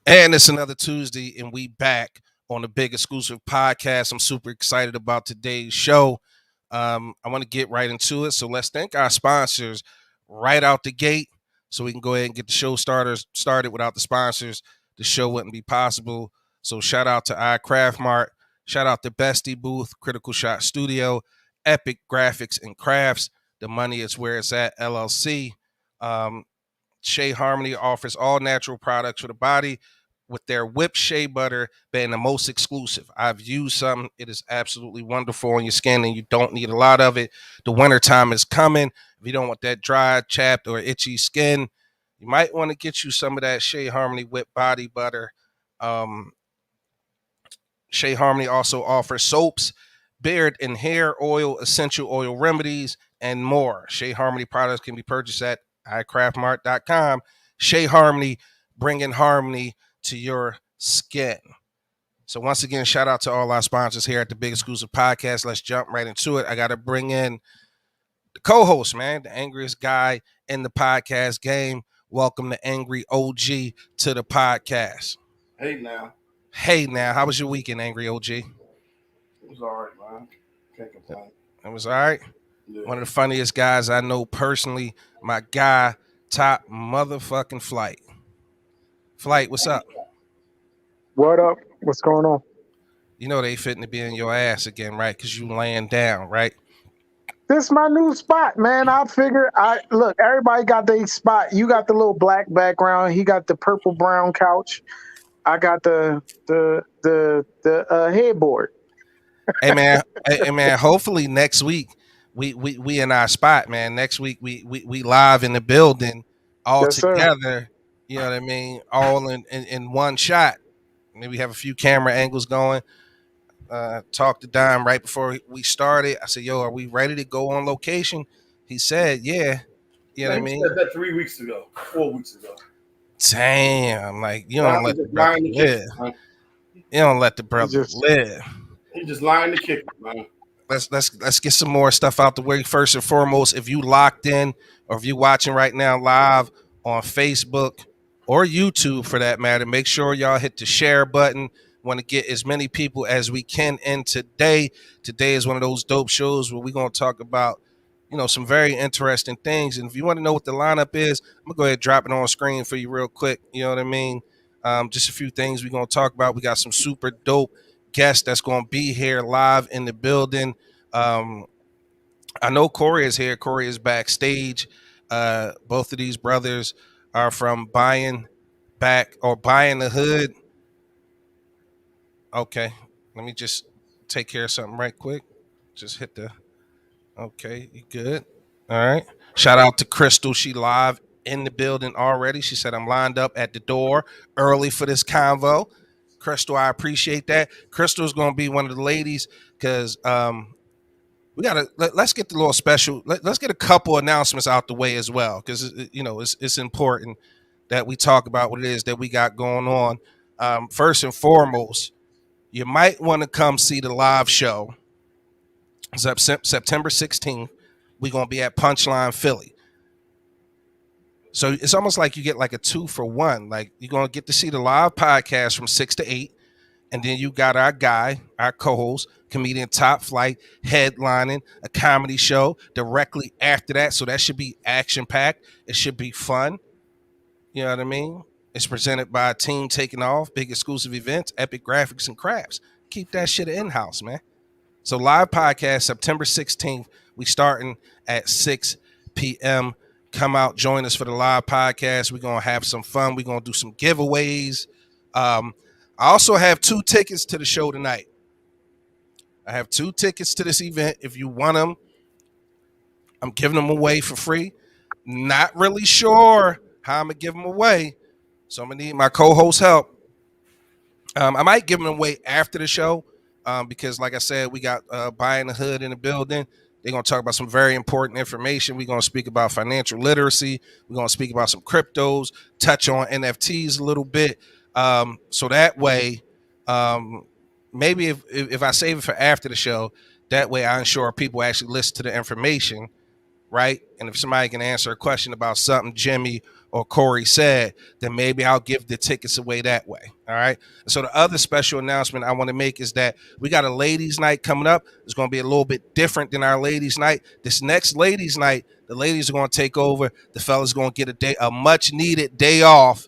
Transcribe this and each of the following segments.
And it's another Tuesday, and we back on the big exclusive podcast. I'm super excited about today's show. I want to get right into it. So let's thank our sponsors right out the gate so we can go ahead and get the show started. Without the sponsors, the show wouldn't be possible. So shout out to iCraft Mart, shout out to Bestie Booth, Critical Shot Studio, Epic Graphics and Crafts. The money is where it's at, LLC. Um, Shea Harmony offers all natural products for the body, with their whipped shea butter being the most exclusive. I've used some. It is absolutely wonderful on your skin, and you don't need a lot of it. The winter time is coming. If you don't want that dry, chapped, or itchy skin, you might want to get you some of that Shea Harmony whipped body butter. Um, Shea Harmony also offers soaps, beard and hair oil, essential oil remedies, and more. Shea Harmony products can be purchased at iCraftMart.com. Shea Harmony, bringing harmony to your skin. So once again, shout out to all our sponsors here at the Big Exclusive Podcast. Let's jump right into it. I got to bring in the co-host, man, the angriest guy in the podcast game. Welcome the Angry OG to the podcast. Hey now. Hey now, how was your weekend, Angry OG? It was all right, man. Can't complain. It was all right. Yeah. One of the funniest guys I know personally, my guy, top motherfucking Flight. Flight, what's up? What up? What's going on? You know they fitting to be in your ass again, right? Because you laying down, right? This is my new spot, man. I figure I look, everybody got their spot. You got the little black background, he got the purple brown couch. I got the headboard. Hey man. Hopefully next week we in our spot, man. Next week we live in the building all Yes, sir. together. You know what I mean? All in one shot. Maybe have a few camera angles going. Talked to Dime right before we started. I said, "Yo, are we ready to go on location?" He said, "Yeah." You know what I He mean? said that 3 weeks ago, 4 weeks ago. Damn, like you Now don't he's let the just brother lying to live. kick, man. You don't let the brother just- live. He's just lying to kick, man. Let's get some more stuff out the way. First and foremost, if you locked in or if you watching right now live on Facebook or YouTube for that matter, make sure y'all hit the share button. Want to get as many people as we can in today. Today is one of those dope shows where we're gonna talk about, some very interesting things. And if you want to know what the lineup is, I'm gonna go ahead and drop it on screen for you real quick. You know what I mean? Just a few things we're gonna talk about. We got some super dope guest that's going to be here live in the building. Um, I know Corey is here. Corey is backstage. Both of these brothers are from Buying the Hood. Okay, let me just take care of something right quick. Just hit the. Okay, you good? All right. Shout out to Crystal. She live in the building already. She said I'm lined up at the door early for this convo. Crystal, I appreciate that. Crystal's going to be one of the ladies because we got to let's get the little special. Let's get a couple announcements out the way as well because it's important that we talk about what it is that we got going on. First and foremost, you might want to come see the live show. September 16th, we're going to be at Punchline Philly. So it's almost like you get like a 2-for-1. Like you're going to get to see the live podcast from 6 to 8. And then you got our guy, our co-host, comedian Top Flight, headlining a comedy show directly after that. So that should be action-packed. It should be fun. You know what I mean? It's presented by a team taking off, big exclusive events, Epic Graphics and Crafts. Keep that shit in-house, man. So live podcast, September 16th. We starting at 6 p.m. Come out, join us for the live podcast. We're going to have some fun. We're going to do some giveaways. I also have 2 tickets to the show tonight. I have 2 tickets to this event. If you want them, I'm giving them away for free. Not really sure how I'm going to give them away. So I'm going to need my co-host help. I might give them away after the show because, like I said, we got Buying the Hood in the building. They're going to talk about some very important information. We're going to speak about financial literacy. We're going to speak about some cryptos, touch on NFTs a little bit. So that way, maybe if I save it for after the show, that way I ensure people actually listen to the information right? And if somebody can answer a question about something Jimmy or Corey said, then maybe I'll give the tickets away that way. All right. So the other special announcement I want to make is that we got a ladies' night coming up. It's going to be a little bit different than our ladies' night. This next ladies' night, the ladies are going to take over. The fellas are going to get a much needed day off.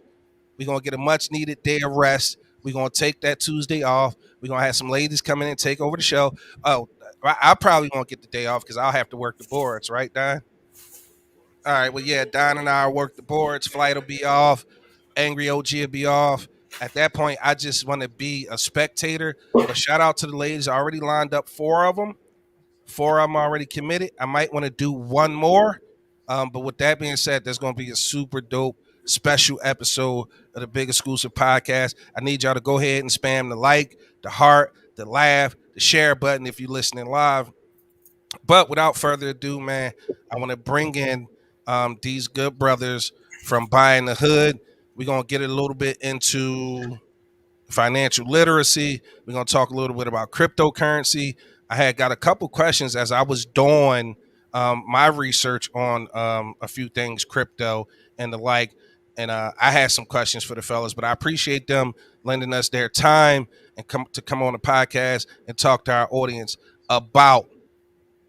We're going to get a much needed day of rest. We're going to take that Tuesday off. We're going to have some ladies come in and take over the show. Oh, I probably won't get the day off because I'll have to work the boards, right, Don? All right. Well, yeah, Don and I will work the boards. Flight will be off. Angry OG will be off. At that point, I just want to be a spectator. But shout out to the ladies. I already lined up 4 of them. 4 of them already committed. I might want to do one more. But with that being said, there's going to be a super dope special episode of the Big Exclusive Podcast. I need y'all to go ahead and spam the like, the heart, the laugh, the share button if you're listening live. But without further ado, man, I want to bring in these good brothers from Buying the Hood. We're going to get a little bit into financial literacy. We're going to talk a little bit about cryptocurrency. I had got a couple questions as I was doing my research on a few things, crypto and the like. And I had some questions for the fellas, but I appreciate them lending us their time and come on the podcast and talk to our audience about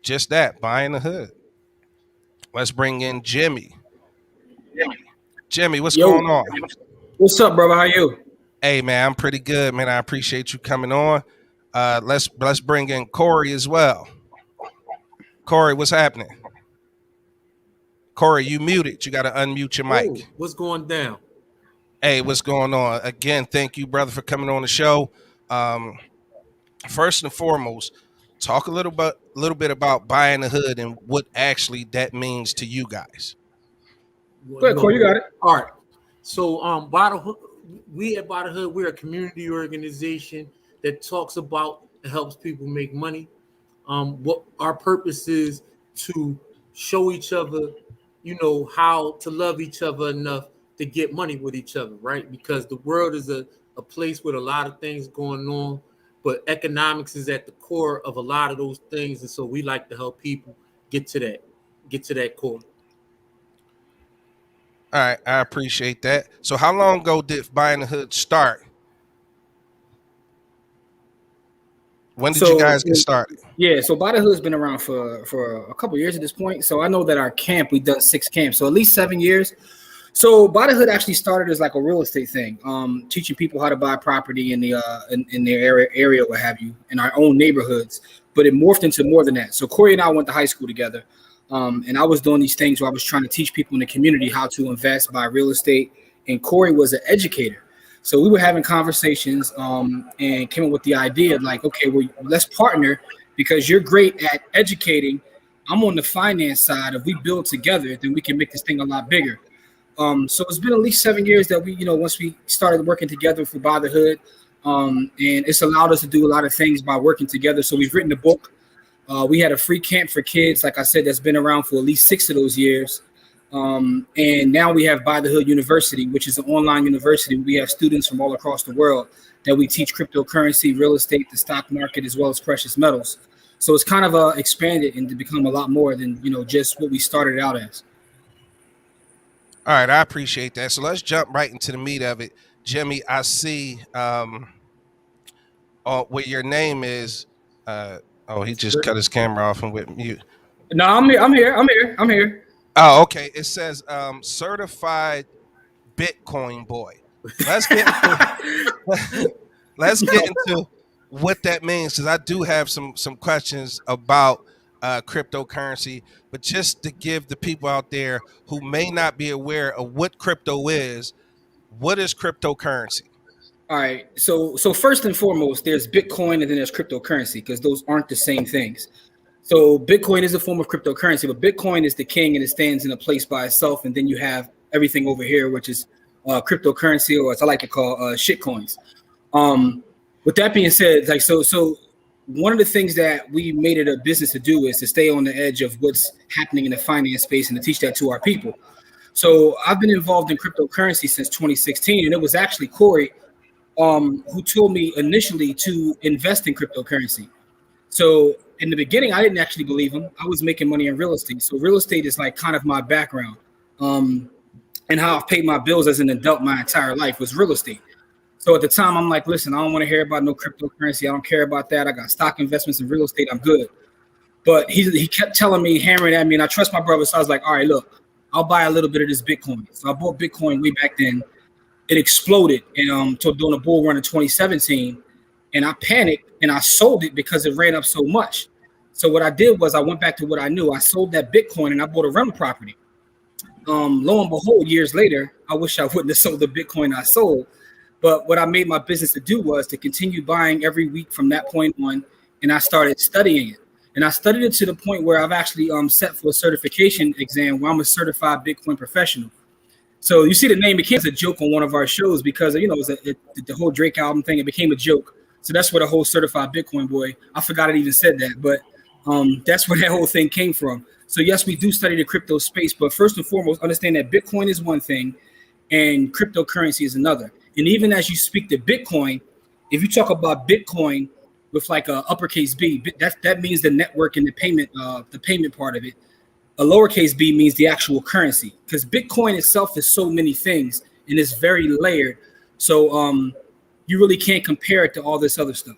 just that, buying the hood. Let's bring in Jimmy. Jimmy, what's Yo, going on? what's up, brother? How you? Hey man, I'm pretty good, man. I appreciate you coming on. Let's bring in Corey as well. Corey, what's happening? Corey, you muted. You got to unmute your mic. Oh, what's going down? Hey, what's going on? Again, thank you, brother, for coming on the show. First and foremost, talk a little bit about buying the hood and what actually that means to you guys. Go ahead, Corey, you got it. All right. So, we at By the Hood, we're a community organization that talks about and helps people make money. What our purpose is to show each other, how to love each other enough to get money with each other, right? Because the world is a place with a lot of things going on, but economics is at the core of a lot of those things. And so we like to help people get to that core. All right, I appreciate that. So how long ago did Buying the Hood start? When did you guys get started? Yeah, so By the Hood's been around for a couple of years at this point. So I know that our camp, we've done 6 camps, so at least 7 years. So By the Hood actually started as like a real estate thing, teaching people how to buy property in the in their area, what have you, in our own neighborhoods. But it morphed into more than that. So Corey and I went to high school together, and I was doing these things where I was trying to teach people in the community how to invest, buy real estate, and Corey was an educator. So we were having conversations and came up with the idea of like, okay, well, let's partner because you're great at educating. I'm on the finance side. If we build together, then we can make this thing a lot bigger. So it's been at least 7 years that we, once we started working together for By the Hood, and it's allowed us to do a lot of things by working together. So we've written a book. We had a free camp for kids, like I said, that's been around for at least 6 of those years. And now we have By the Hood University, which is an online university. We have students from all across the world that we teach cryptocurrency, real estate, the stock market, as well as precious metals. So it's kind of expanded and to become a lot more than, just what we started out as. All right, I appreciate that. So let's jump right into the meat of it. Jimmy, I see what your name is. He just cut his camera off and went mute. No, I'm here. Oh, okay. It says certified Bitcoin boy. Let's get into what that means, because I do have some questions about cryptocurrency, but just to give the people out there who may not be aware of what crypto is, what is cryptocurrency? All right. So first and foremost, there's Bitcoin and then there's cryptocurrency, because those aren't the same things. So Bitcoin is a form of cryptocurrency, but Bitcoin is the king and it stands in a place by itself. And then you have everything over here, which is cryptocurrency, or as I like to call shit coins. With that being said, like so one of the things that we made it a business to do is to stay on the edge of what's happening in the finance space and to teach that to our people. So I've been involved in cryptocurrency since 2016, and it was actually Corey who told me initially to invest in cryptocurrency. So in the beginning, I didn't actually believe him. I was making money in real estate. So real estate is like kind of my background. And how I've paid my bills as an adult my entire life was real estate. So at the time, I'm like, listen, I don't want to hear about no cryptocurrency. I don't care about that. I got stock investments in real estate. I'm good. But he kept telling me, hammering at me, and I trust my brother. So I was like, all right, look, I'll buy a little bit of this Bitcoin. So I bought Bitcoin way back then. It exploded and during the bull run in 2017. And I panicked and I sold it because it ran up so much. So what I did was I went back to what I knew. I sold that Bitcoin and I bought a rental property. Lo and behold, years later, I wish I wouldn't have sold the Bitcoin I sold. But what I made my business to do was to continue buying every week from that point on. And I started studying it. And I studied it to the point where I've actually set for a certification exam where I'm a certified Bitcoin professional. So you see the name became a joke on one of our shows because, it was the whole Drake album thing. It became a joke. So that's where the whole certified Bitcoin boy, I forgot it even said that, but that's where that whole thing came from. So yes, we do study the crypto space, but first and foremost, understand that Bitcoin is one thing and cryptocurrency is another. And even as you speak to Bitcoin, if you talk about Bitcoin with like a uppercase B, that means the network and the payment part of it. A lowercase b means the actual currency, because Bitcoin itself is so many things and it's very layered. So you really can't compare it to all this other stuff.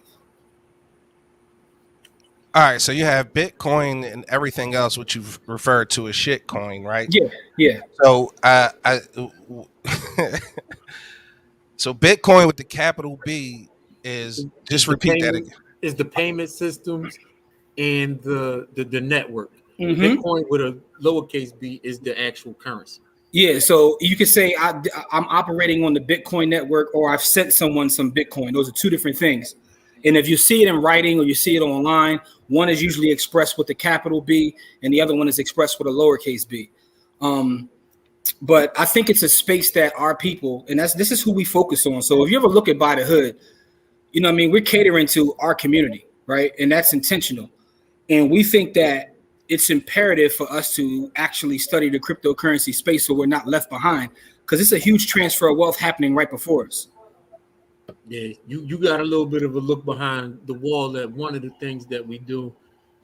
All right, so you have Bitcoin and everything else, which you've referred to as shitcoin, right? Yeah. So so Bitcoin with the capital B is just repeat that again. Is the payment systems and the network. Mm-hmm. Bitcoin with a lowercase b is the actual currency. Yeah, so you could say I'm operating on the Bitcoin network, or I've sent someone some Bitcoin. Those are two different things. And if you see it in writing or you see it online, one is usually expressed with the capital B, and the other one is expressed with a lowercase b. But I think it's a space that our people, and this is who we focus on. So if you ever look at By the Hood, we're catering to our community, right? And that's intentional. And we think that it's imperative for us to actually study the cryptocurrency space so we're not left behind, because it's a huge transfer of wealth happening right before us. Yeah, you got a little bit of a look behind the wall at one of the things that we do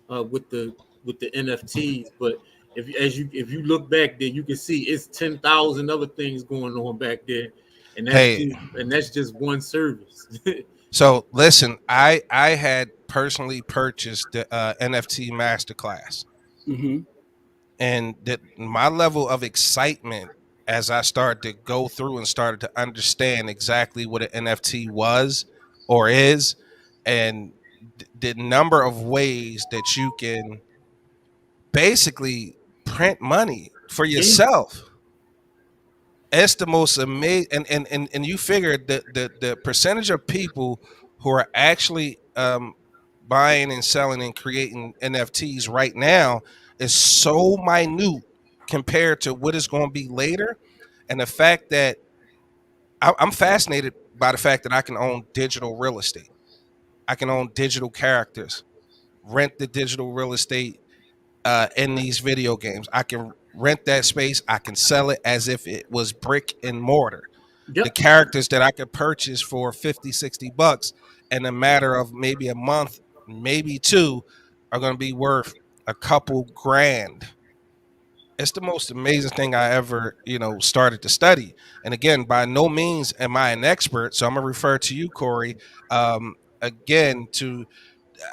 with the NFTs. But if you look back there, you can see it's 10,000 other things going on back there, and that's just one service. So listen, I had personally purchased the NFT masterclass. Mm-hmm. And that my level of excitement as I started to go through and started to understand exactly what an NFT was or is, and the number of ways that you can basically print money for yourself. It's the most amazing, and you figure that the percentage of people who are actually buying and selling and creating NFTs right now is so minute compared to what is going to be later. And the fact that I'm fascinated by the fact that I can own digital real estate. I can own digital characters, rent the digital real estate in these video games. I can rent that space. I can sell it as if it was brick and mortar. Yep. The characters that I could purchase for 50, 60 bucks in a matter of maybe a month, maybe two, are going to be worth a couple grand. It's the most amazing thing I ever, started to study. And again, by no means am I an expert. So I'm going to refer to you, Corey, again,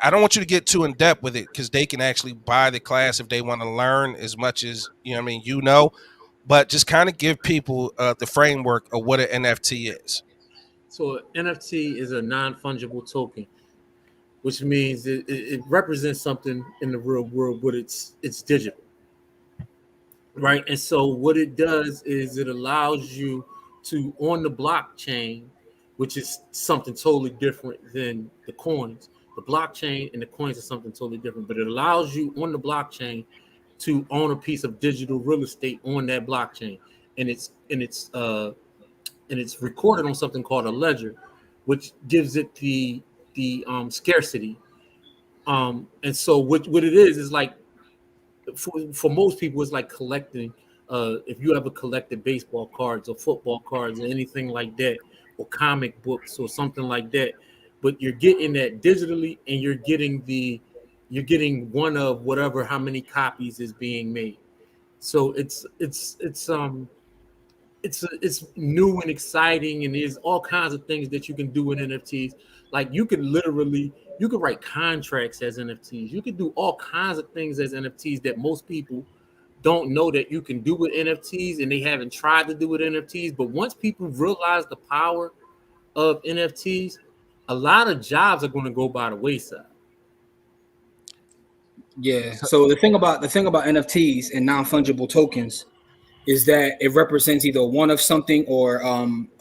I don't want you to get too in depth with it, because they can actually buy the class if they want to learn as much as, but just kind of give people the framework of what an NFT is. So an NFT is a non-fungible token, which means it represents something in the real world, but it's digital, right? And so what it does is it allows you to, on the blockchain, which is something totally different than the coins. The blockchain and the coins are something totally different, but it allows you on the blockchain to own a piece of digital real estate on that blockchain, and it's recorded on something called a ledger, which gives it the scarcity. And so what it is like for most people, it's like collecting. If you ever collected baseball cards or football cards or anything like that, or comic books or something like that, but you're getting that digitally, and you're getting the you're getting one of whatever how many copies is being made. So it's new and exciting, and there's all kinds of things that you can do with NFTs. Like you could write contracts as NFTs. You could do all kinds of things as NFTs that most people don't know that you can do with NFTs, and they haven't tried to do with NFTs. But once people realize the power of NFTs, a lot of jobs are going to go by the wayside. Yeah. So the thing about NFTs and non-fungible tokens is that it represents either one of something or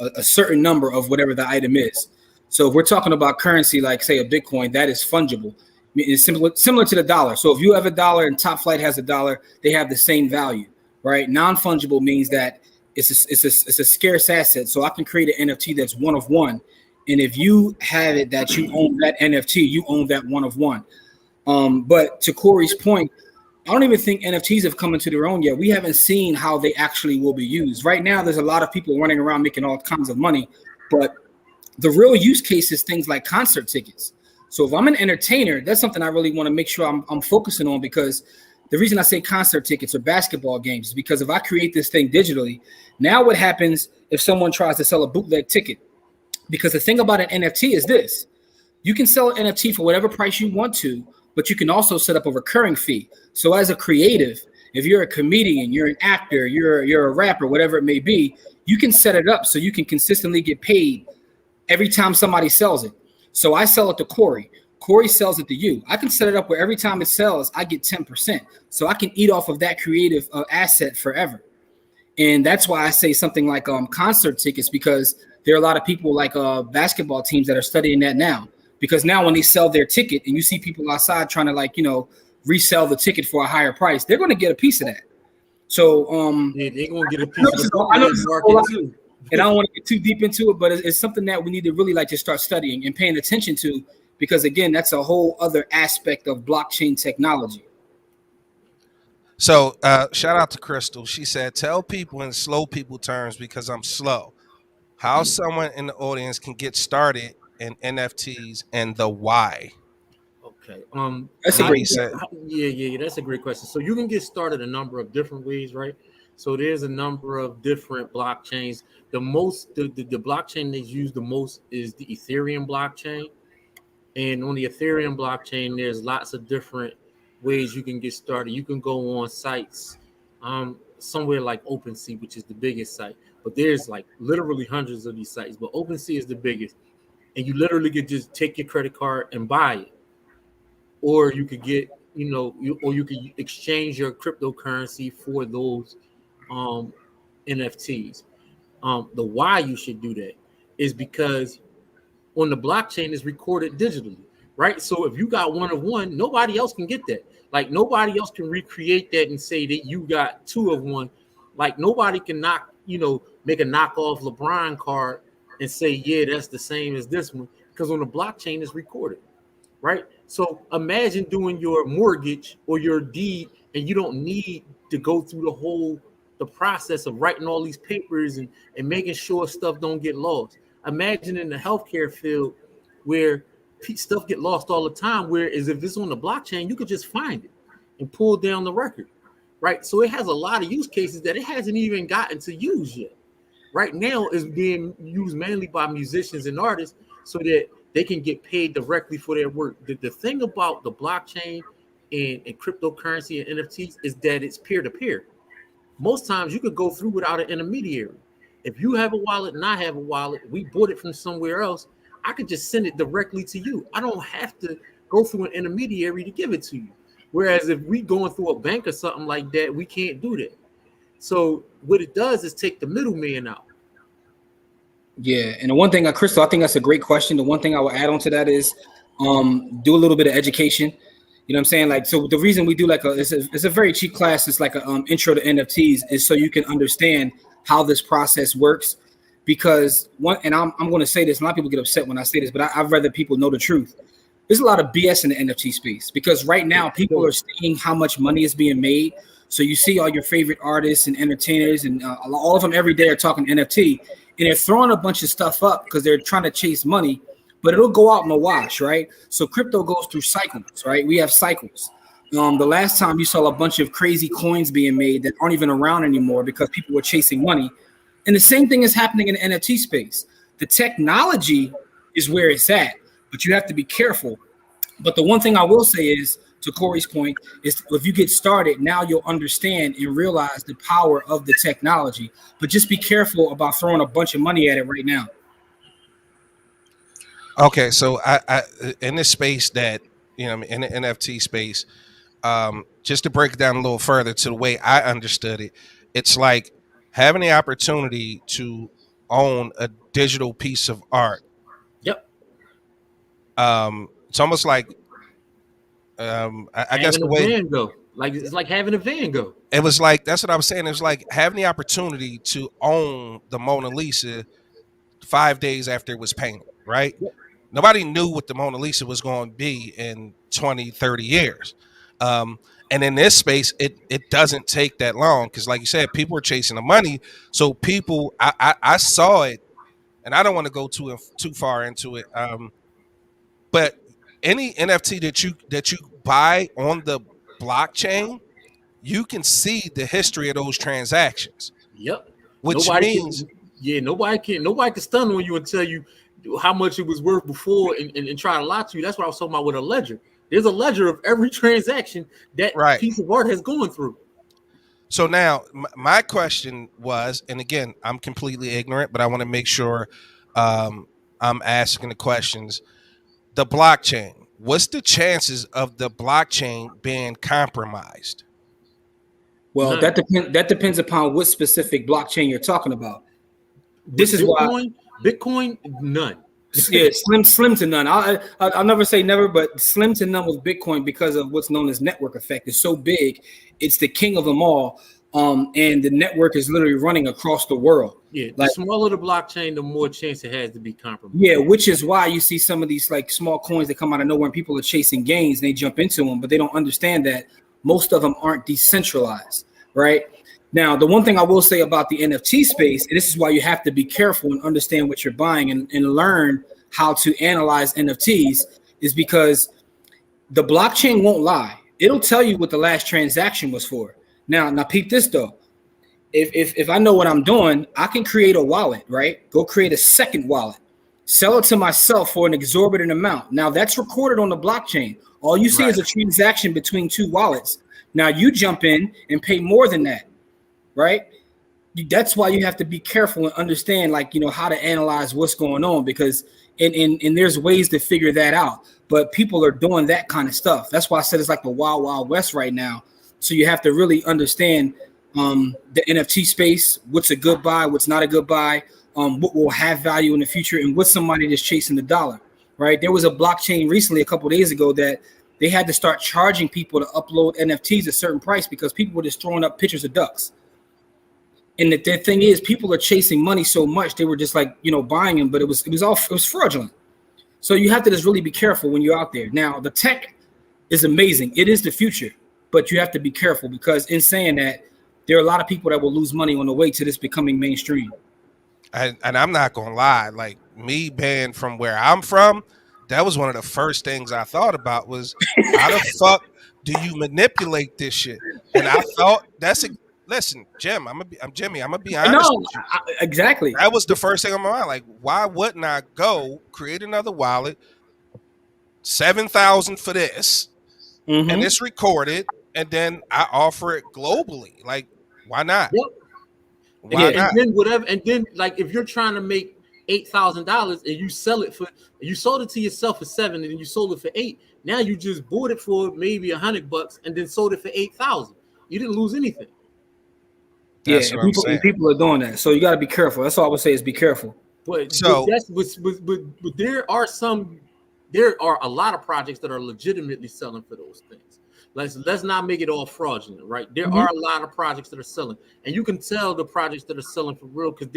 a certain number of whatever the item is. So if we're talking about currency, like say a Bitcoin, that is fungible. It's similar to the dollar. So if you have a dollar and Top Flight has a dollar, they have the same value, right? Non-fungible means that it's a scarce asset. So I can create an NFT that's one of one, and if you have it that you own that NFT, you own that one of one. But to Corey's point, I don't even think NFTs have come into their own yet. We haven't seen how they actually will be used. Right now, there's a lot of people running around making all kinds of money, but the real use case is things like concert tickets. So if I'm an entertainer, that's something I really want to make sure I'm focusing on, because the reason I say concert tickets or basketball games is because if I create this thing digitally, now what happens if someone tries to sell a bootleg ticket? Because the thing about an NFT is this: you can sell an NFT for whatever price you want to, but you can also set up a recurring fee. So as a creative, if you're a comedian, you're an actor, you're a rapper, whatever it may be, you can set it up so you can consistently get paid every time somebody sells it. So I sell it to Corey. Corey sells it to you. I can set it up where every time it sells, I get 10%. So I can eat off of that creative asset forever. And that's why I say something like concert tickets, because there are a lot of people like basketball teams that are studying that now. Because now when they sell their ticket and you see people outside trying to resell the ticket for a higher price, they're going to get a piece of that. So they're going to get a piece of the market too. And I don't want to get too deep into it, but it's something that we need to really just start studying and paying attention to, because again, that's a whole other aspect of blockchain technology. So shout out to Crystal. She said, tell people in slow people terms, because I'm slow, how someone in the audience can get started in NFTs and the why. Okay. That's a great question. Yeah, that's a great question. So you can get started a number of different ways, right? So there's a number of different blockchains. The blockchain that's used the most is the Ethereum blockchain. And on the Ethereum blockchain, there's lots of different ways you can get started. You can go on sites, somewhere like OpenSea, which is the biggest site. But there's like literally hundreds of these sites, but OpenSea is the biggest. And you literally could just take your credit card and buy it. Or you could get, you could exchange your cryptocurrency for those NFTs. The why you should do that is because on the blockchain is recorded digitally, right? So if you got one of one, nobody else can get that. Like nobody else can recreate that and say that you got two of one. Like nobody can make a knockoff LeBron card and say, yeah, that's the same as this one, because on the blockchain it's recorded, right? So imagine doing your mortgage or your deed and you don't need to go through the process of writing all these papers and making sure stuff don't get lost. Imagine in the healthcare field where stuff get lost all the time, whereas if it's on the blockchain, you could just find it and pull down the record, right? So it has a lot of use cases that it hasn't even gotten to use yet. Right now it's being used mainly by musicians and artists so that they can get paid directly for their work. The thing about the blockchain and cryptocurrency and NFTs is that it's peer-to-peer. Most times you could go through without an intermediary. If you have a wallet and I have a wallet, we bought it from somewhere else, I could just send it directly to you. I don't have to go through an intermediary to give it to you. Whereas if we going through a bank or something like that, we can't do that. So what it does is take the middleman out. Yeah, and the one thing, Crystal, I think that's a great question. The one thing I will add on to that is do a little bit of education. You know what I'm saying? Like, so the reason we do it's a very cheap class. It's like an intro to NFTs, is so you can understand how this process works. Because I'm going to say this, a lot of people get upset when I say this, but I'd rather people know the truth. There's a lot of BS in the NFT space, because right now people are seeing how much money is being made. So you see all your favorite artists and entertainers and all of them every day are talking NFT, and they're throwing a bunch of stuff up because they're trying to chase money. but it'll go out in the wash, right? So crypto goes through cycles, right? We have cycles. The last time you saw a bunch of crazy coins being made that aren't even around anymore because people were chasing money. And the same thing is happening in the NFT space. The technology is where it's at, but you have to be careful. But the one thing I will say is, to Corey's point, is if you get started, now you'll understand and realize the power of the technology. But just be careful about throwing a bunch of money at it right now. Okay, so I in this space that in the NFT space, just to break it down a little further to the way I understood it, it's like having the opportunity to own a digital piece of art. Yep. It's almost like I guess Having the a way Van Gogh. Like it's like having a Van Gogh. it was like that's what I was saying. It was like having the opportunity to own the Mona Lisa 5 days after it was painted, right? Yep. Nobody knew what the Mona Lisa was going to be in 20, 30 years. And in this space, it doesn't take that long because, like you said, people are chasing the money. So people, I saw it, and I don't want to go too far into it. But any NFT that you buy on the blockchain, you can see the history of those transactions, Yep. which means Nobody can stun on you and tell you how much it was worth before and try to lie to you. That's what I was talking about with a ledger. There's a ledger of every transaction that right. piece of art has gone through. So now my question was, and again, I'm completely ignorant, but I want to make sure I'm asking the questions. The blockchain. What's the chances of the blockchain being compromised? Well, None. that depends upon what specific blockchain you're talking about. This is Bitcoin, why Bitcoin, none. yeah, slim to none. I'll never say never, but slim to none with Bitcoin because of what's known as network effect. It's so big, it's the king of them all, and the network is literally running across the world. Yeah, the smaller the blockchain, the more chance it has to be compromised. Yeah, which is why you see some of these like small coins that come out of nowhere and people are chasing gains and they jump into them, but they don't understand that most of them aren't decentralized, right? Now, the one thing I will say about the NFT space, and this is why you have to be careful and understand what you're buying and learn how to analyze NFTs, is because the blockchain won't lie. It'll tell you what the last transaction was for. Now peep this though. If I know what I'm doing, I can create a wallet, right? Go create a second wallet, sell it to myself for an exorbitant amount. Now that's recorded on the blockchain. All you see is a transaction between two wallets. Now you jump in and pay more than that, right? That's why you have to be careful and understand, like, how to analyze what's going on, because and there's ways to figure that out. But people are doing that kind of stuff. That's why I said it's like the wild, wild west right now. So you have to really understand the NFT space, what's a good buy, what's not a good buy, what will have value in the future, and what's somebody that's chasing the dollar, right? There was a blockchain recently, a couple of days ago, that they had to start charging people to upload NFTs at a certain price because people were just throwing up pictures of ducks. And the thing is, people are chasing money so much, they were just like, buying them, but it was fraudulent. So you have to just really be careful when you're out there. Now, the tech is amazing. It is the future, but you have to be careful because in saying that, there are a lot of people that will lose money on the way to this becoming mainstream. And I'm not gonna lie, like me being from where I'm from, that was one of the first things I thought about was how the fuck do you manipulate this shit? And I thought listen, Jim, I'm Jimmy, I'm gonna be honest with you. Exactly. That was the first thing on my mind. Like, why wouldn't I go create another wallet, 7,000 for this, and it's recorded, and then I offer it globally? Like, why not? Yep. Why not? And then whatever, and then like if you're trying to make $8,000 and you sold it to yourself for $7,000 and then you sold it for $8,000. Now you just bought it for maybe $100 and then sold it for $8,000. You didn't lose anything. That's what I'm saying. People are doing that, so you got to be careful. That's all I would say is be careful. But there are a lot of projects that are legitimately selling for those things. Let's not make it all fraudulent, right? There are a lot of projects that are selling, and you can tell the projects that are selling for real because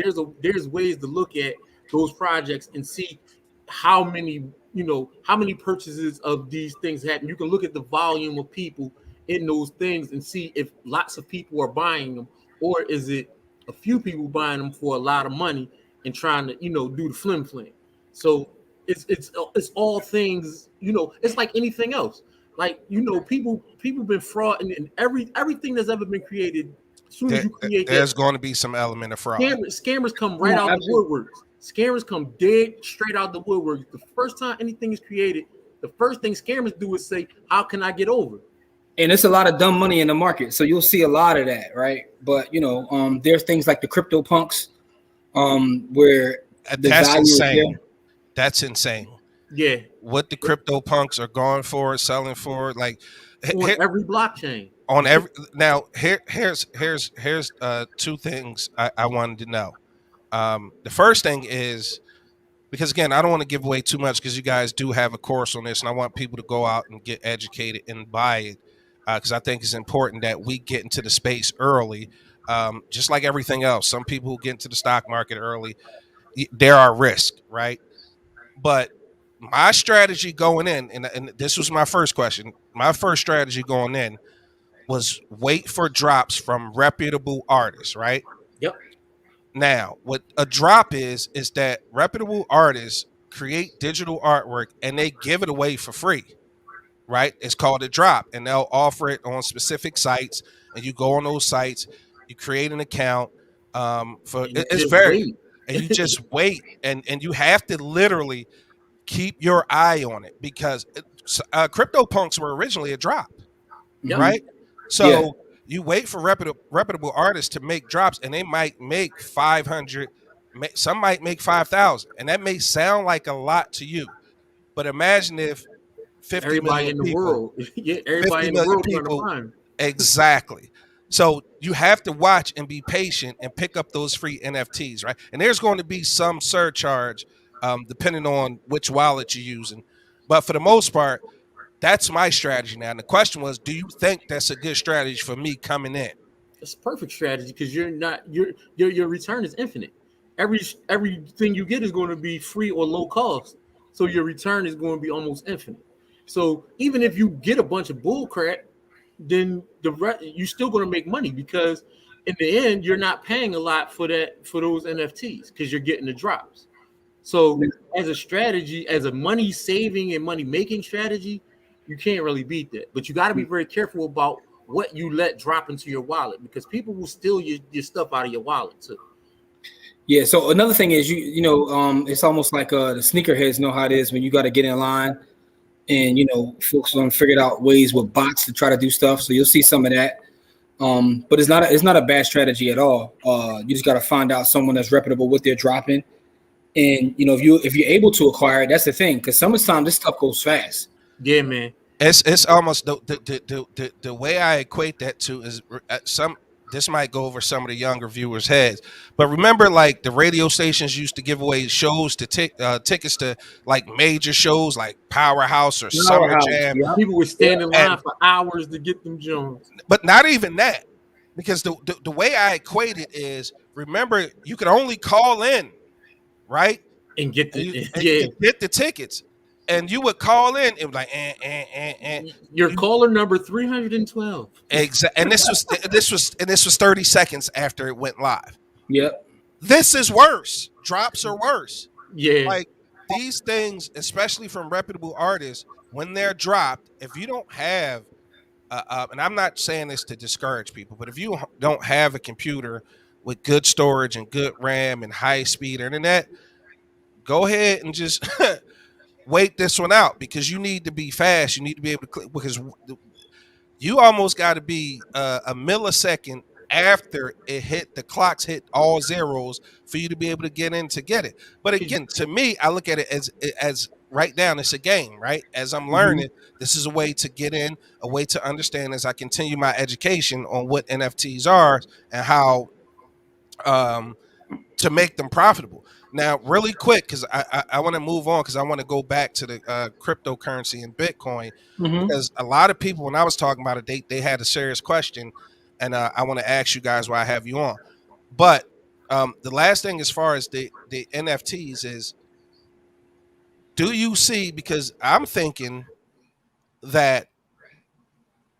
there's ways to look at those projects and see how many purchases of these things happen. You can look at the volume of people in those things and see if lots of people are buying them, or is it a few people buying them for a lot of money and trying to do the flim. So it's all things, it's like anything else. Like, people been fraud in everything that's ever been created. As soon as There, you create that, there's going to be some element of fraud. scammers come right No, out the absolutely. woodworks. Scammers come dead straight out the woodworks. The first time anything is created, the first thing scammers do is say, "How can I get over?" And it's a lot of dumb money in the market, so you'll see a lot of that, right? But there's things like the crypto punks, where the That's value is insane. there. That's insane. Yeah, What the crypto punks are going for, selling for, like on every blockchain. on every now here's two things I wanted to know. The first thing is, because again, I don't want to give away too much because you guys do have a course on this, and I want people to go out and get educated and buy it, because I think it's important that we get into the space early. Just like everything else, some people who get into the stock market early, there are risks, right? But my strategy going in, and this was my first question. My first strategy going in was wait for drops from reputable artists, right? Yep. Now, what a drop is that reputable artists create digital artwork and they give it away for free, right? It's called a drop, and they'll offer it on specific sites. And you go on those sites, you create an account. For And you it's just very, wait. and you just wait, and you have to literally keep your eye on it because CryptoPunks were originally a drop, Yep. right? Yeah. So you wait for reputable artists to make drops, and they might make 500. Some might make 5,000, and that may sound like a lot to you, but imagine if 50 Everybody million in the people, world, yeah, everybody 50 in the million world trying to people, find 'em. exactly. So you have to watch and be patient and pick up those free NFTs, right? And there's going to be some surcharge, depending on which wallet you're using. But for the most part, that's my strategy now. And the question was, do you think that's a good strategy for me coming in? It's a perfect strategy because you're not your return is infinite. Everything you get is going to be free or low cost, so your return is going to be almost infinite. So even if you get a bunch of bull crap, then you're still going to make money because in the end you're not paying a lot for those NFTs because you're getting the drops. So as a strategy, as a money saving and money making strategy, you can't really beat that. But you got to be very careful about what you let drop into your wallet because people will steal your stuff out of your wallet too. Yeah. So another thing is it's almost like the sneakerheads know how it is when you got to get in line, and folks don't figured out ways with bots to try to do stuff. So you'll see some of that. But it's not a bad strategy at all. You just got to find out someone that's reputable what they're dropping, and if you're able to acquire it, that's the thing. Because sometimes this stuff goes fast. Yeah, man. It's almost the way I equate that to is some. This might go over some of the younger viewers' heads, but remember, like the radio stations used to give away shows to tickets to like major shows like Powerhouse or Summer Powerhouse, Jam, yeah. People would stand in line and for hours to get them Jones but not even that, because the way I equate it is, remember, you could only call in, right? and get And you, the and you yeah. could get the tickets, and you would call in. It was like, Your You- caller number 312. exactly. And this was 30 seconds after it went live. Yep. This is worse. Drops are worse. Yeah. Like these things, especially from reputable artists, when they're dropped, if you don't have, and I'm not saying this to discourage people, but if you don't have a computer with good storage and good RAM and high speed internet, go ahead and just wait this one out, because you need to be fast. You need to be able to click, because you almost got to be a millisecond after the clocks hit all zeros for you to be able to get in to get it. But again, to me, I look at it as right now it's a game, right? As I'm learning, this is a way to get in, a way to understand as I continue my education on what NFTs are and how to make them profitable. Now, really quick, because I want to move on, because I want to go back to the cryptocurrency and Bitcoin, because a lot of people, when I was talking about it, they had a serious question, and I want to ask you guys why I have you on. But the last thing, as far as the NFTs, is, do you see? Because I'm thinking that,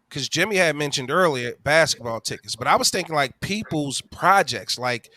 because Jimmy had mentioned earlier basketball tickets, but I was thinking like people's projects, like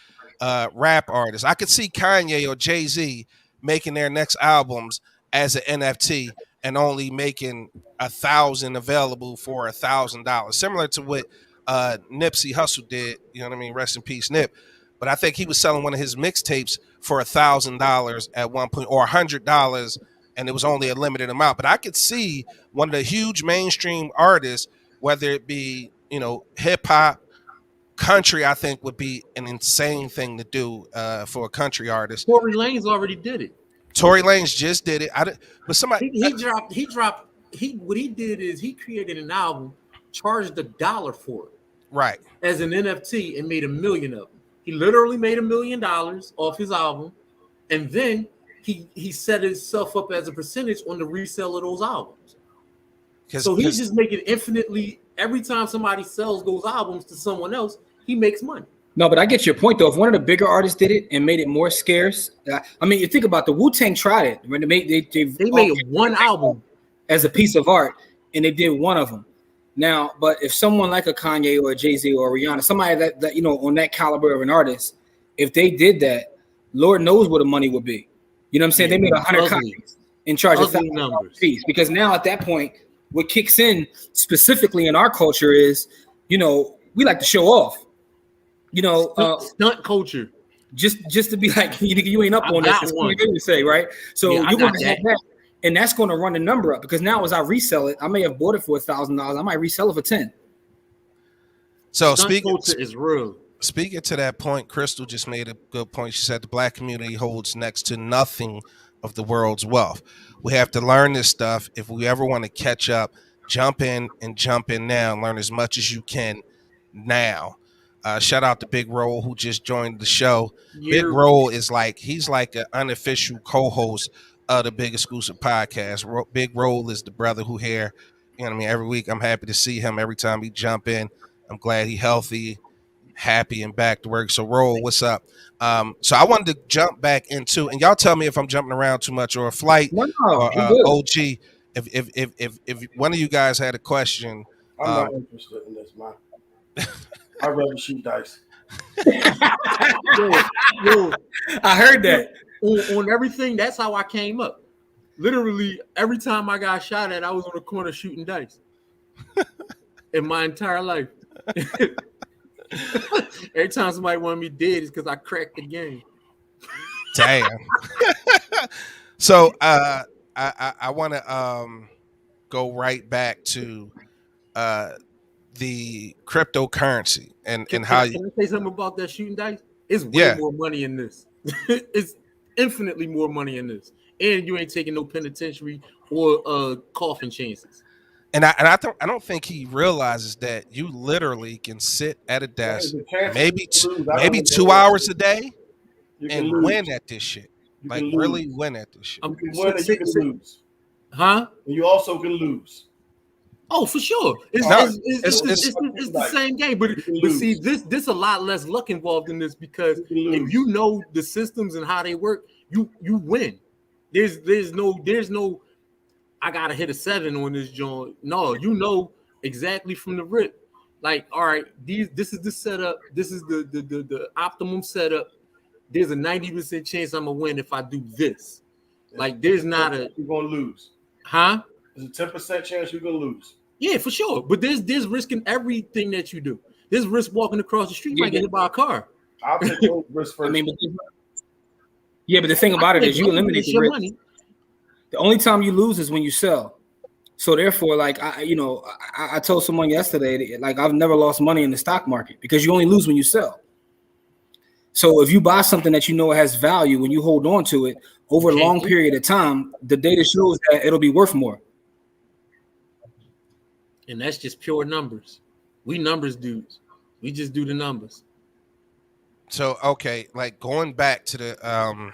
rap artists. I could see Kanye or Jay-Z making their next albums as an NFT and only making 1,000 available for $1,000, similar to what Nipsey Hussle did. You know what I mean? Rest in peace, Nip. But I think he was selling one of his mixtapes for $1,000 at one point, or $100, and it was only a limited amount. But I could see one of the huge mainstream artists, whether it be hip hop, country, I think would be an insane thing to do for a country artist. Tory Lanez already did it. Tory Lanez just did it. But somebody what he did is he created an album, charged $1 for it, right, as an NFT, and made $1 million of them. He literally made $1 million off his album, and then he set himself up as a percentage on the resale of those albums. So he's just making infinitely, every time somebody sells those albums to someone else, he makes money. No, but I get your point though. If one of the bigger artists did it and made it more scarce, I mean, you think about the Wu-Tang tried it. When they made one album as a piece of art, and they did one of them. Now, but if someone like a Kanye or a Jay-Z or Rihanna, somebody that on that caliber of an artist, if they did that, Lord knows what the money would be. You know what I'm saying? They made 100 copies and charge $1,000 piece, because now at that point, what kicks in specifically in our culture is, we like to show off. Stunt culture. Just to be like, you ain't up on this. That's what you say, right? So you're going to have that, and that's going to run the number up, because now as I resell it, I may have bought it for $1,000. I might resell it for 10. So stunt culture is real. Speaking to that point, Crystal just made a good point. She said the black community holds next to nothing of the world's wealth. We have to learn this stuff if we ever want to catch up. Jump in now and learn as much as you can now. Shout out to Big Roll, who just joined the show. Big Roll is he's like an unofficial co-host of the Big Exclusive Podcast. Big Roll is the brother who here, every week I'm happy to see him. Every time he jump in, I'm glad he healthy, happy, and back to work. So Roll, what's up? So I wanted to jump back into, and y'all tell me if I'm jumping around too much, or a flight, or OG. If one of you guys had a question, I'm not interested in this, man. I'd rather shoot dice. Yo, I heard that. On everything, that's how I came up. Literally, every time I got shot at, I was on the corner shooting dice. In my entire life. Every time somebody wanted me dead, it's because I cracked the game. Damn. So I want to go right back to the cryptocurrency and how you. Can I say something about that shooting dice? It's way more money in this. It's infinitely more money in this, and you ain't taking no penitentiary or coffin chances. And I don't think he realizes that you literally can sit at a desk maybe 2 hours a day and win at this shit. Really win at this shit. You can win and you can lose. Huh? And you also can lose. Oh, for sure. It's the same game, but see, this a lot less luck involved in this, because if you know the systems and how they work, you win. There's no I gotta hit a 7 on this joint. No, you know exactly from the rip. Like, all right, this is the setup. This is the optimum setup. There's a 90% chance I'm gonna win if I do this. Like, there's not a you're gonna lose. Huh? There's a 10% chance you're gonna lose. Yeah, for sure. But there's risk in everything that you do. There's risk walking across the street. You might get hit by a car. I'll take those risks first. I mean, but the thing about it is you eliminate the risk. Money. The only time you lose is when you sell. So therefore, like I told someone yesterday, like, I've never lost money in the stock market, because you only lose when you sell. So if you buy something that you know has value, when you hold on to it over a long period of time, the data shows that it'll be worth more. And that's just pure numbers. We numbers dudes. We just do the numbers. So, okay, like going back to the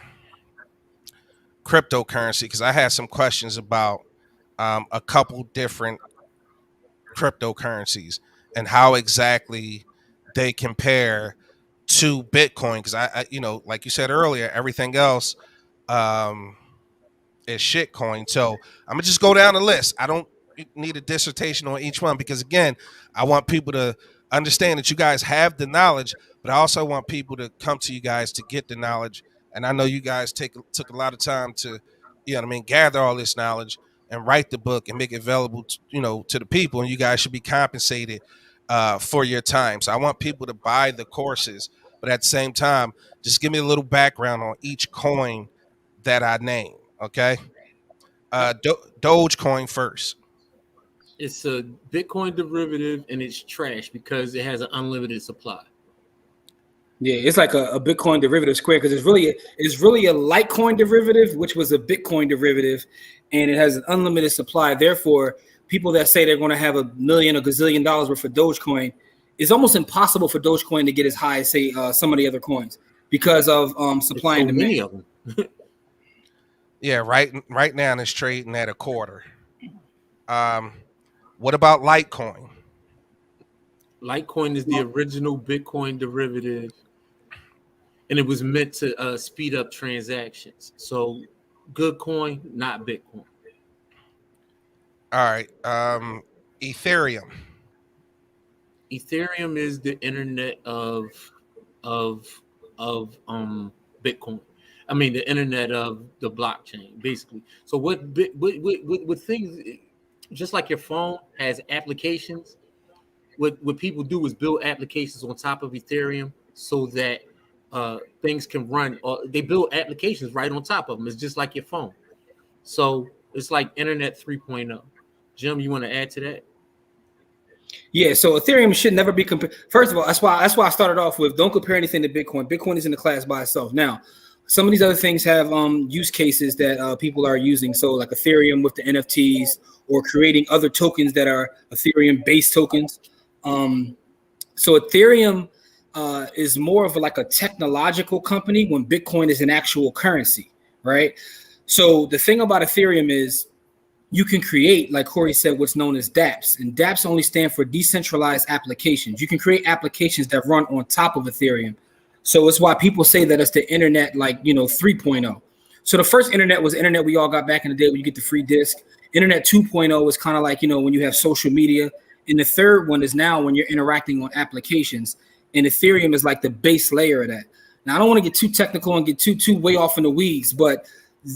cryptocurrency, because I had some questions about a couple different cryptocurrencies and how exactly they compare to Bitcoin. Because I like you said earlier, everything else is shitcoin. So I'm gonna just go down the list. I don't need a dissertation on each one, because again, I want people to understand that you guys have the knowledge, but I also want people to come to you guys to get the knowledge And I know you guys took a lot of time to, you know what I mean, gather all this knowledge and write the book and make it available to, you know, to the people. And you guys should be compensated for your time. So I want people to buy the courses, but at the same time, just give me a little background on each coin that I name. Okay. Dogecoin first. It's a Bitcoin derivative, and it's trash because it has an unlimited supply. Yeah, it's like a Bitcoin derivative square because it's really a Litecoin derivative, which was a Bitcoin derivative, and it has an unlimited supply. Therefore, people that say they're going to have $1 million or gazillion dollars worth of Dogecoin, it's almost impossible for Dogecoin to get as high as say some of the other coins because of supply and demand. Many of them. Yeah, right now it's trading at a quarter. What about Litecoin? Litecoin is the original Bitcoin derivative, and it was meant to speed up transactions. So, good coin, not Bitcoin. All right. Ethereum. Ethereum is the internet of Bitcoin. I mean, the internet of the blockchain, basically. So what things, just like your phone has applications, what people do is build applications on top of Ethereum so that things can run. Or they build applications right on top of them. It's just like your phone. So it's like Internet 3.0. Jim, you want to add to that? Yeah, so Ethereum should never be compared. First of all, that's why I started off with don't compare anything to Bitcoin. Bitcoin is in the class by itself. Now, some of these other things have use cases that people are using. So like Ethereum with the NFTs or creating other tokens that are Ethereum-based tokens. So Ethereum is more of like a technological company when Bitcoin is an actual currency, right? So the thing about Ethereum is you can create, like Corey said, what's known as dApps. And dApps only stand for decentralized applications. You can create applications that run on top of Ethereum. So it's why people say that it's the internet, like, 3.0. So the first internet was the internet we all got back in the day when you get the free disk. Internet 2.0 is kind of like, when you have social media. And the third one is now when you're interacting on applications. And Ethereum is like the base layer of that. Now, I don't want to get too technical and get too way off in the weeds, but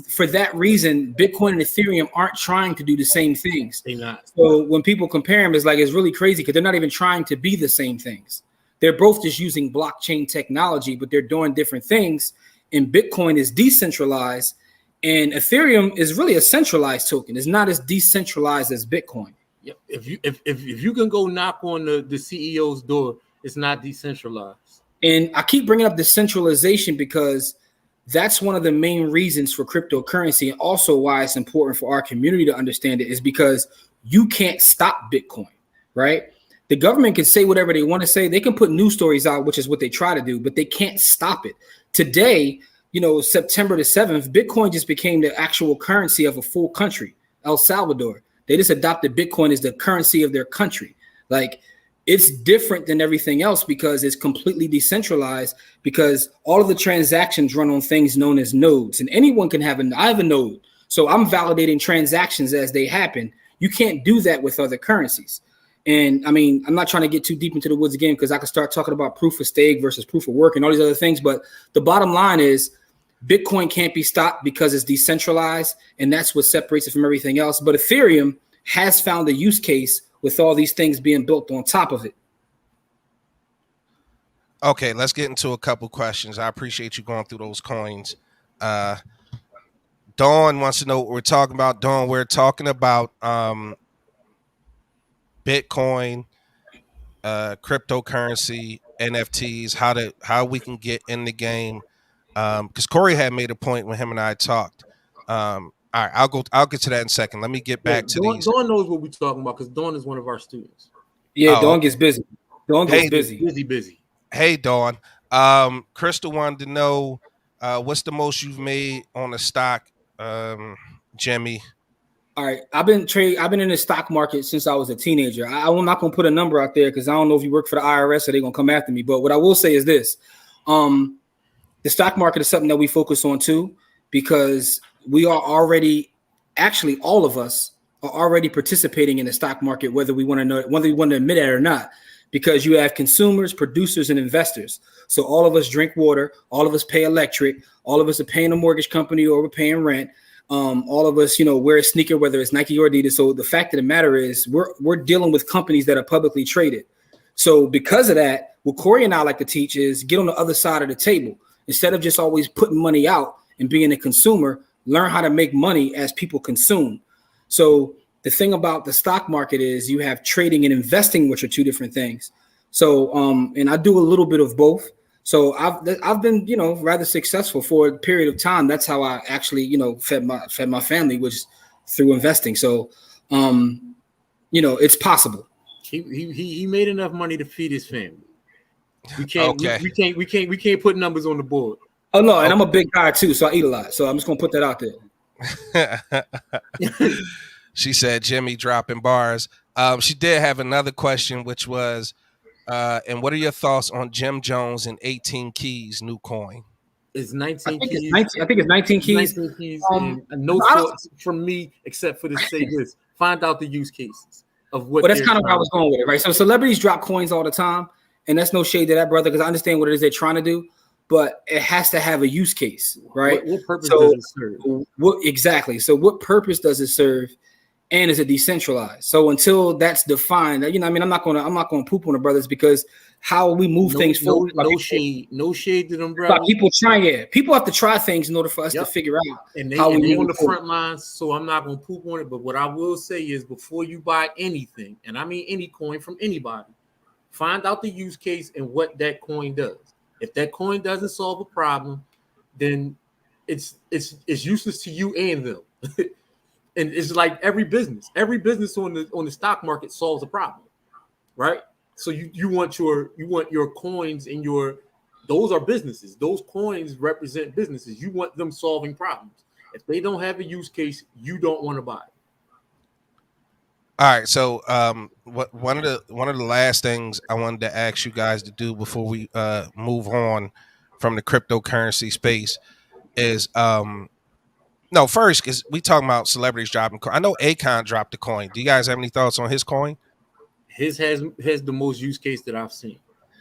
for that reason, Bitcoin and Ethereum aren't trying to do the same things. They're not. So when people compare them, it's really crazy because they're not even trying to be the same things. They're both just using blockchain technology, but they're doing different things. And Bitcoin is decentralized, and Ethereum is really a centralized token. It's not as decentralized as Bitcoin. Yep. If you can go knock on the CEO's door, it's not decentralized. And I keep bringing up the centralization because that's one of the main reasons for cryptocurrency, and also why it's important for our community to understand it, is because you can't stop Bitcoin, right? The government can say whatever they want to say. They can put news stories out, which is what they try to do, but they can't stop it. Today, September the 7th, Bitcoin just became the actual currency of a full country, El Salvador. They just adopted Bitcoin as the currency of their country. Like, it's different than everything else because it's completely decentralized, because all of the transactions run on things known as nodes, and anyone can I have a node. So I'm validating transactions as they happen. You can't do that with other currencies. And I mean, I'm not trying to get too deep into the woods again, because I could start talking about proof of stake versus proof of work and all these other things. But the bottom line is Bitcoin can't be stopped because it's decentralized, and that's what separates it from everything else. But Ethereum has found a use case with all these things being built on top of it. Okay, let's get into a couple questions. I appreciate you going through those coins. Dawn wants to know what we're talking about. Dawn, we're talking about Bitcoin, cryptocurrency, NFTs, how we can get in the game. Because Corey had made a point when him and I talked. All right, I'll get to that in a second. Let me get back to these. Dawn knows what we're talking about because Dawn is one of our students. Yeah, Dawn gets busy. Dawn gets busy. Hey, Dawn. Crystal wanted to know what's the most you've made on the stock, Jimmy. All right, I've been in the stock market since I was a teenager. I'm not gonna put a number out there because I don't know if you work for the IRS or they're gonna come after me. But what I will say is this: the stock market is something that we focus on too, because we are already, actually, all of us are already participating in the stock market, whether we want to admit it or not. because you have consumers, producers, and investors. So all of us drink water, all of us pay electric, all of us are paying a mortgage company or we're paying rent. All of us, wear a sneaker, whether it's Nike or Adidas. So the fact of the matter is we're dealing with companies that are publicly traded. So because of that, what Corey and I like to teach is get on the other side of the table. Instead of just always putting money out and being a consumer, learn how to make money as people consume. So the thing about the stock market is you have trading and investing, which are two different things. So, and I do a little bit of both. So I've been, rather successful for a period of time. That's how I actually, fed my family, which is through investing. So, it's possible. He made enough money to feed his family. We can't Okay. we can't put numbers on the board. Oh no, and I'm a big guy too, so I eat a lot. So I'm just gonna put that out there. She said Jimmy dropping bars. She did have another question, which was, and what are your thoughts on Jim Jones and 18 Keys new coin? It's 19 keys. I think it's 19 keys. 19 keys and no thoughts from me except for to say this. Find out the use cases of what. Well, that's kind of where I was going with it, right? So celebrities drop coins all the time, and that's no shade to that brother because I understand what it is they're trying to do, but it has to have a use case, right? What purpose does it serve? Exactly. So what purpose does it serve? And is it decentralized? So until that's defined, I'm not gonna poop on the brothers because how we move things forward. No shade to them brothers. People trying it. People have to try things in order for us to figure out how we move on the front lines. So I'm not gonna poop on it. But what I will say is, before you buy anything, and I mean any coin from anybody, find out the use case and what that coin does. If that coin doesn't solve a problem, then it's useless to you and them. And it's like every business on the stock market solves a problem, right? So you want your coins and those are businesses. Those coins represent businesses. You want them solving problems. If they don't have a use case, you don't want to buy it. All right. So one of the last things I wanted to ask you guys to do before we move on from the cryptocurrency space is no, first, because we talking about celebrities dropping coin. I know Akon dropped a coin. Do you guys have any thoughts on his coin? His has the most use case that I've seen.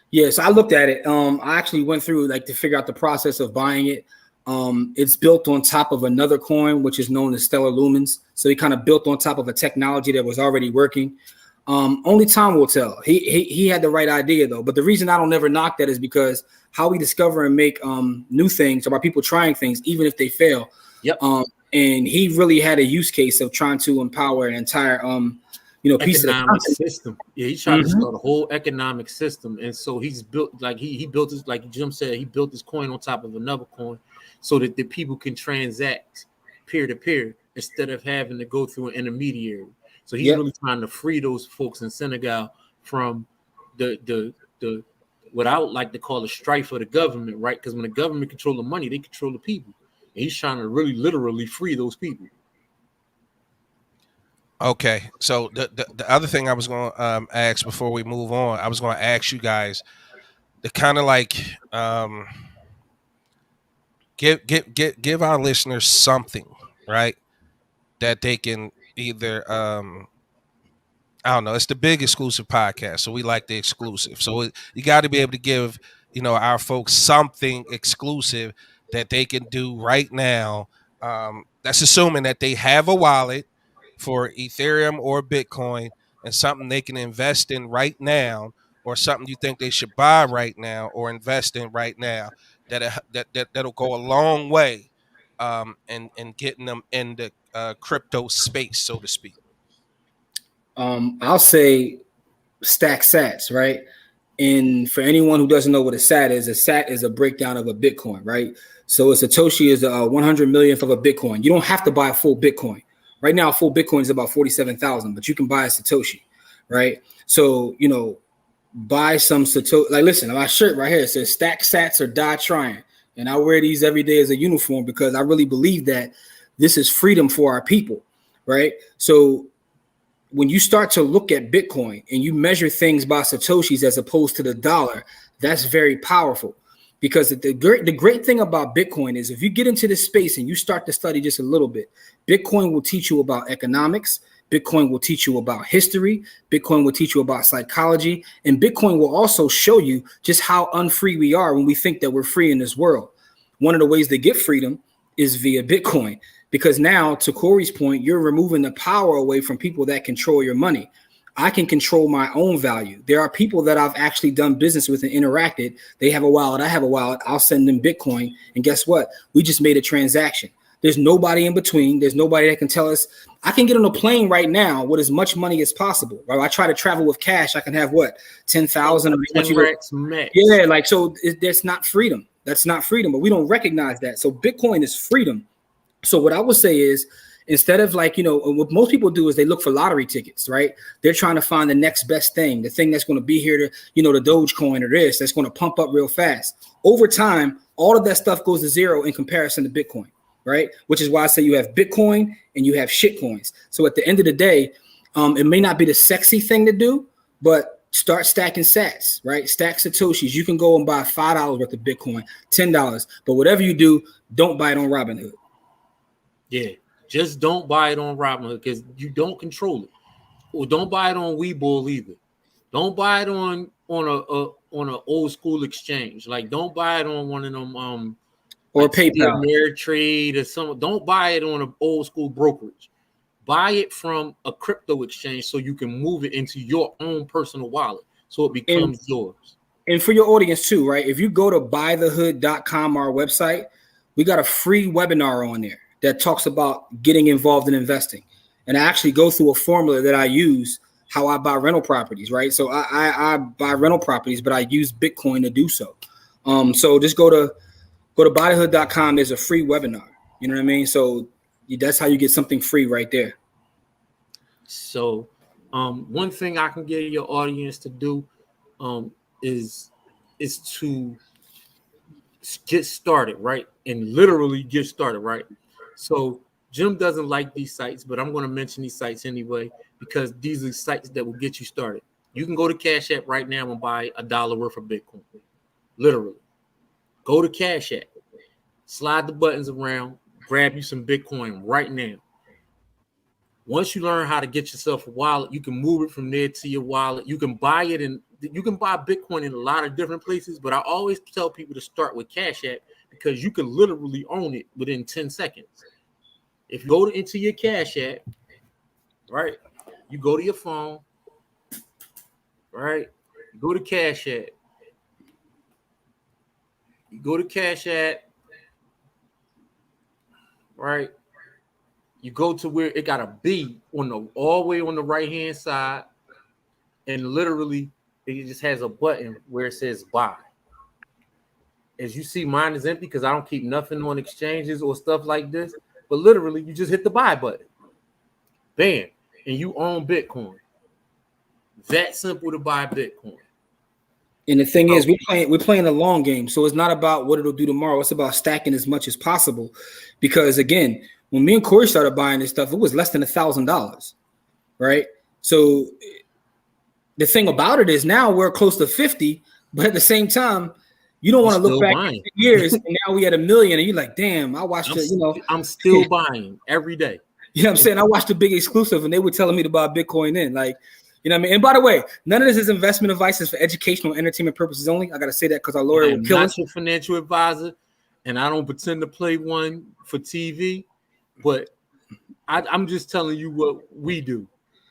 Yeah, so I looked at it. I actually went through to figure out the process of buying it. It's built on top of another coin, which is known as Stellar Lumens. So he kind of built on top of a technology that was already working. Only time will tell. He had the right idea though. But the reason I don't ever knock that is because how we discover and make new things about people trying things, even if they fail. Yep. And he really had a use case of trying to empower an entire piece of the system. Yeah, he's trying to start a whole economic system, and so he's built he built his, like Jim said, he built his coin on top of another coin, so that the people can transact peer to peer instead of having to go through an intermediary. So he's really trying to free those folks in Senegal from the what I would like to call the strife of the government, right? Because when the government control the money, they control the people. And he's trying to really literally free those people. Okay, so the other thing I was going to ask before we move on, I was going to ask you guys to kind of give our listeners something, right, that they can either I don't know. It's the big exclusive podcast, so we like the exclusive. So you got to be able to give our folks something exclusive that they can do right now. That's assuming that they have a wallet for Ethereum or Bitcoin and something they can invest in right now, or something you think they should buy right now or invest in right now that'll go a long way in getting them in the crypto space, so to speak. I'll say stack sats, right? And for anyone who doesn't know what a sat is a breakdown of a Bitcoin, right? So a Satoshi is a 100 millionth of a Bitcoin. You don't have to buy a full Bitcoin. Right now, a full Bitcoin is about 47,000, but you can buy a Satoshi, right? So, buy some Satoshi. Like, listen, my shirt right here, it says stack sats or die trying. And I wear these every day as a uniform because I really believe that this is freedom for our people, right? So when you start to look at Bitcoin and you measure things by Satoshis as opposed to the dollar, that's very powerful. Because the great thing about Bitcoin is if you get into this space and you start to study just a little bit, Bitcoin will teach you about economics. Bitcoin will teach you about history. Bitcoin will teach you about psychology. And Bitcoin will also show you just how unfree we are when we think that we're free in this world. One of the ways to get freedom is via Bitcoin. Because now, to Corey's point, you're removing the power away from people that control your money. I can control my own value. There are people that I've actually done business with and interacted. They have a wallet. I have a wallet. I'll send them Bitcoin. And guess what? We just made a transaction. There's nobody in between. There's nobody that can tell us. I can get on a plane right now with as much money as possible. Right? I try to travel with cash. I can have what? 10,000. Yeah, like, so that's not freedom. That's not freedom, but we don't recognize that. So Bitcoin is freedom. So what I would say is, instead of like, what most people do is they look for lottery tickets, right? They're trying to find the next best thing, the thing that's going to be here to, the Dogecoin or this, that's going to pump up real fast. Over time, all of that stuff goes to zero in comparison to Bitcoin, right? Which is why I say you have Bitcoin and you have shit coins. So at the end of the day, it may not be the sexy thing to do, but start stacking sats, right? Stack Satoshis. You can go and buy $5 worth of Bitcoin, $10. But whatever you do, don't buy it on Robinhood. Yeah. Just don't buy it on Robinhood because you don't control it. Or don't buy it on Webull either. Don't buy it on an old school exchange. Like, don't buy it on one of them or like PayPal, Ameritrade or some. Don't buy it on an old school brokerage. Buy it from a crypto exchange so you can move it into your own personal wallet so it becomes yours. And for your audience too, right? If you go to buythehood.com, our website, we got a free webinar on there that talks about getting involved in investing. And I actually go through a formula that I use, how I buy rental properties, right? So I buy rental properties, but I use Bitcoin to do so. So just go to buythehood.com. There's a free webinar. You know what I mean? So that's how you get something free right there. So one thing I can get your audience to do is to get started, right? And literally get started, right? So Jim doesn't like these sites, but I'm going to mention these sites anyway because these are sites that will get you started. You can go to Cash App right now and buy $1 worth of Bitcoin. Literally. Go to Cash App, slide the buttons around, grab you some Bitcoin right now. Once you learn how to get yourself a wallet, you can move it from there to your wallet. You can buy it and you can buy Bitcoin in a lot of different places, but I always tell people to start with Cash App because you can literally own it within 10 seconds. If you go into your Cash App, right, you go to your phone, right, you go to Cash App, you go to Cash App, right, you go to where it got a B on the all the way on the right hand side, and literally it just has a button where it says buy. As you see, mine is empty because I don't keep nothing on exchanges or stuff like this. But literally, you just hit the buy button. Bam. And you own Bitcoin. That simple to buy Bitcoin. And the thing is, we're playing a long game. So it's not about what it'll do tomorrow. It's about stacking as much as possible. Because again, when me and Corey started buying this stuff, it was less than $1,000. Right? So the thing about it is now we're close to 50, but at the same time, you don't want to look back in years and now we at 1 million and you're like, damn, I watched I'm still buying every day. You know what I'm saying? I watched the big exclusive and they were telling me to buy Bitcoin in. Like, you know what I mean? And by the way, none of this is investment advice. It's for educational entertainment purposes only. I got to say that because our lawyer will kill us. I'm not your financial advisor and I don't pretend to play one for TV, but I'm just telling you what we do.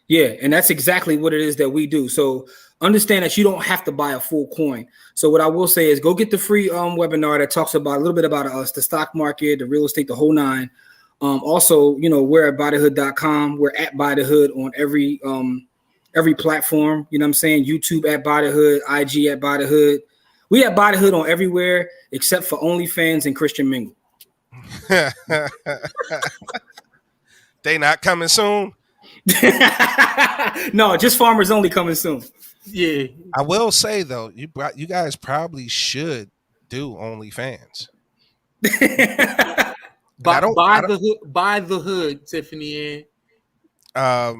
Yeah, and that's exactly what it is that we do. So understand that you don't have to buy a full coin. So what I will say is go get the free webinar that talks about a little bit about us, the stock market, the real estate, the whole nine. Also, we're at buythehood.com. We're at buythehood on every platform. You know what I'm saying? YouTube at buythehood, IG at buythehood. We at buythehood on everywhere except for OnlyFans and Christian Mingle. They not coming soon? No, just Farmers Only coming soon. Yeah. I will say though, you guys probably should do OnlyFans. Buy the hood, Tiffany. Yeah,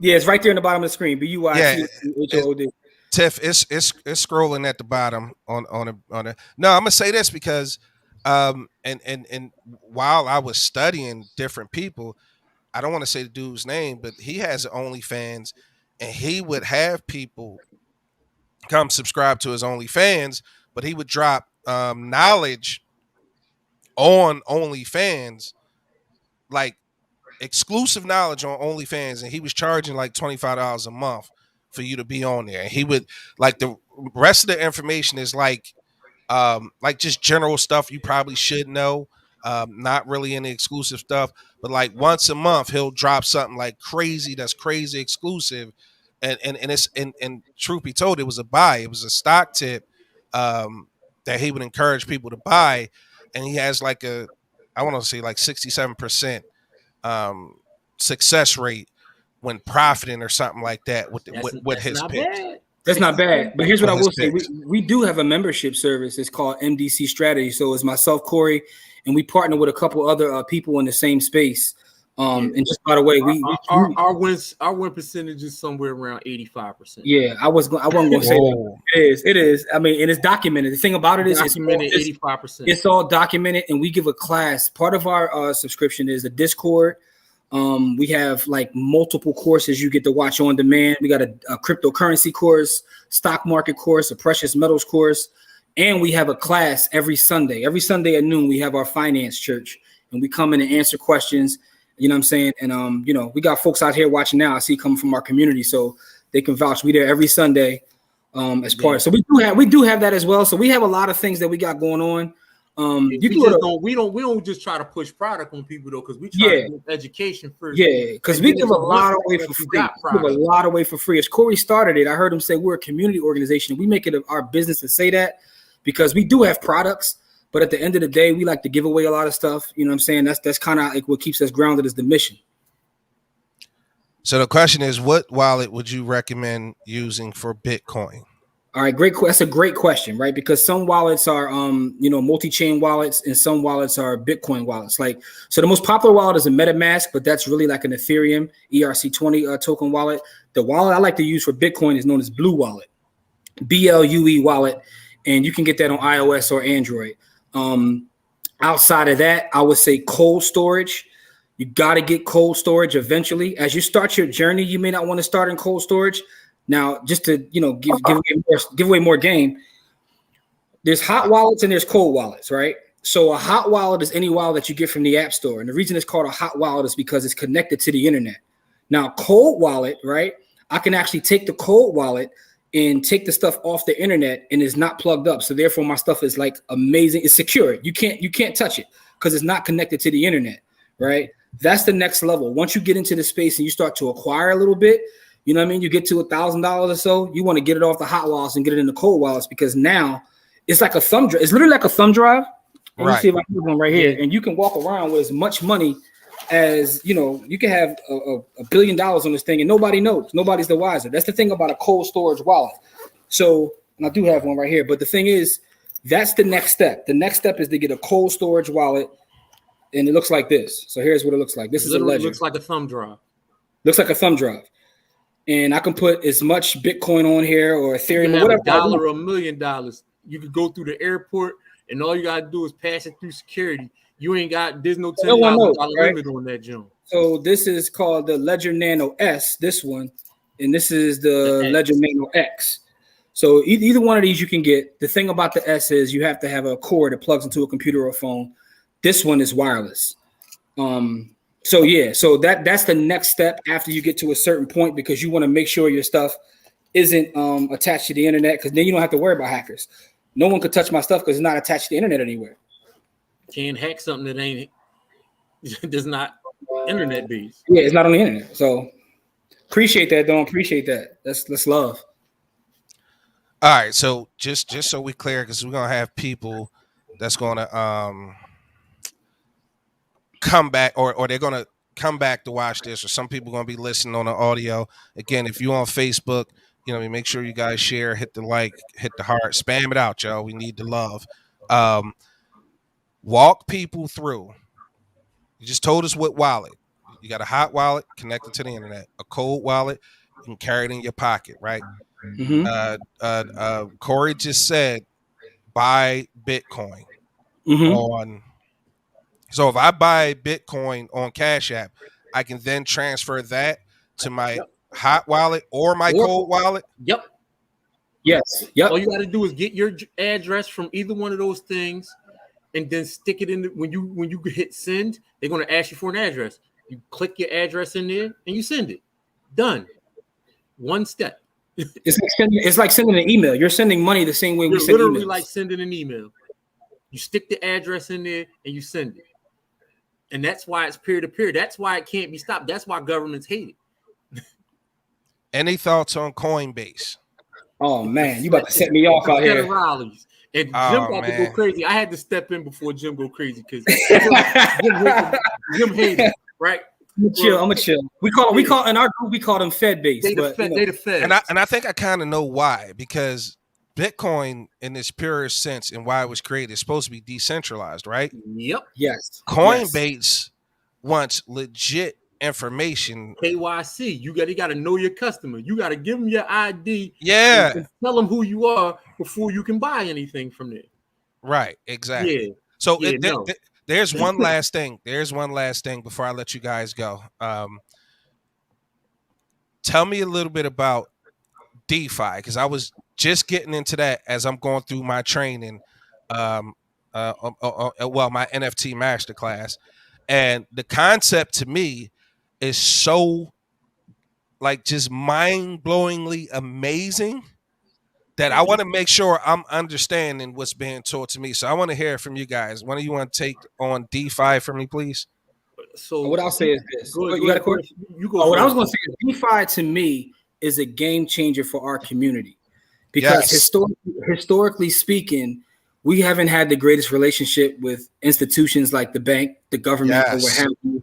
it's right there in the bottom of the screen. BUYHOOD. Tiff, it's scrolling at the bottom on it. No, I'm gonna say this because and while I was studying different people, I don't want to say the dude's name, but he has OnlyFans, and he would have people come subscribe to his OnlyFans, but he would drop knowledge on OnlyFans, like exclusive knowledge on OnlyFans, and he was charging like $25 a month for you to be on there. And he would like the rest of the information is like just general stuff you probably should know. Not really any exclusive stuff, but like once a month he'll drop something like crazy that's crazy exclusive, and it's and truth be told, it was a buy, it was a stock tip that he would encourage people to buy, and he has like a I want to say like 67% um, success rate when profiting or something like that with That's his not picks. bad. That's not bad. But here's what I With his will say. picks. We do have a membership service. It's called MDC Strategy. So it's myself, Corey, and we partner with a couple other people in the same space. And just by the way, our win percentage is somewhere around 85%. yeah, I wasn't going to say that. It is. I mean, and it's documented. The thing about it is Documented 85%. it's all documented, and we give a class. Part of our subscription is a Discord. We have like multiple courses you get to watch on demand. We got a cryptocurrency course, stock market course, a precious metals course, and we have a class every Sunday. Every Sunday at noon, we have our finance church, and we come in and answer questions. You know what I'm saying? And you know, we got folks out here watching now. I see coming from our community, so they can vouch. We there every Sunday as part. So we do have that as well. So we have a lot of things that we got going on. We don't just try to push product on people though, because we try to do education first. Yeah, because we give a lot away for free. We give a lot away for free. As Corey started it, I heard him say we're a community organization. We make it our business to say that because we do have products, but at the end of the day, we like to give away a lot of stuff. You know what I'm saying? That's kind of like what keeps us grounded is the mission. So the question is, what wallet would you recommend using for Bitcoin? All right, that's a great question, right? Because some wallets are, multi-chain wallets, and some wallets are Bitcoin wallets. Like, so the most popular wallet is a MetaMask, but that's really like an Ethereum ERC20 token wallet. The wallet I like to use for Bitcoin is known as Blue Wallet, BLUE wallet, and you can get that on iOS or Android. Outside of that, I would say cold storage. You got to get cold storage eventually. As you start your journey, you may not want to start in cold storage. Now, just to give away more game, there's hot wallets and there's cold wallets, right? So a hot wallet is any wallet that you get from the App Store, and the reason it's called a hot wallet is because it's connected to the internet. Now, cold wallet, right? I can actually take the cold wallet and take the stuff off the internet, and it's not plugged up. So therefore, my stuff is like amazing. It's secure. You can't touch it because it's not connected to the internet, right? That's the next level. Once you get into the space and you start to acquire a little bit. You know what I mean? You get to $1,000 or so, you want to get it off the hot wallets and get it in the cold wallets because now it's like a thumb drive. It's literally like a thumb drive. Let me see if I can have one right here. And you can walk around with as much money as, you can have $1 billion on this thing and nobody knows. Nobody's the wiser. That's the thing about a cold storage wallet. So, and I do have one right here. But the thing is, that's the next step. The next step is to get a cold storage wallet. And it looks like this. So here's what it looks like. This is a ledger. Looks like a thumb drive. Looks like a thumb drive. And I can put as much Bitcoin on here or Ethereum or whatever. $1 or $1 million. You could go through the airport and all you gotta do is pass it through security. There's no $10 limit on that jump. So this is called the Ledger Nano S, this one, and this is the Ledger Nano X. So either one of these you can get. The thing about the S is you have to have a cord that plugs into a computer or a phone. This one is wireless. So that's the next step after you get to a certain point because you want to make sure your stuff isn't attached to the internet because then you don't have to worry about hackers. No one could touch my stuff because it's not attached to the internet anywhere. Can't hack something that ain't that's not internet based. Yeah, it's not on the internet. So appreciate that, don't appreciate that. That's love. All right, so just so we clear, because we're gonna have people that's gonna come back or they're gonna come back to watch this, or some people are gonna be listening on the audio. Again, if you're on Facebook, make sure you guys share, hit the like, hit the heart, spam it out, y'all. We need the love. Walk people through. You just told us what wallet. You got a hot wallet connected to the internet, a cold wallet, you can carry it in your pocket, right? Mm-hmm. Corey just said buy Bitcoin on. So if I buy Bitcoin on Cash App, I can then transfer that to my Yep. hot wallet or my Or- cold wallet. Yep. Yes. Yep. All you got to do is get your address from either one of those things, and then stick it in. When you hit send, they're going to ask you for an address. You click your address in there, and you send it. Done. One step. It's like sending an email. You're sending money the same way we You're send literally emails. like sending an email. You stick the address in there, and you send it. And that's why it's peer-to-peer. That's why it can't be stopped. That's why governments hate it. Any thoughts on Coinbase? Oh man, you about to set me off out here. Rallies. And Jim Oh, got to man. go crazy. I had to step in before Jim go crazy because Jim hated it, right? I'm gonna chill. We call in our group we call them Fed based. They the Fed. And I think I kind of know why, because Bitcoin in its purest sense and why it was created is supposed to be decentralized, right? Yep. Yes. Coinbase wants legit information. KYC. You got to know your customer. You got to give them your ID. Yeah. And tell them who you are before you can buy anything from there. Right. Exactly. Yeah. So Yeah, no. there's one last thing. There's one last thing before I let you guys go. Tell me a little bit about DeFi, because I was just getting into that as I'm going through my training, my NFT masterclass, and the concept to me is so like just mind-blowingly amazing that I want to make sure I'm understanding what's being taught to me. So I want to hear from you guys. One of you want to take on DeFi for me, please? So what I'll say is this. Go You got a question? You go. What I was going to say is DeFi to me is a game changer for our community because historically speaking, we haven't had the greatest relationship with institutions like the bank, the government, or what have you.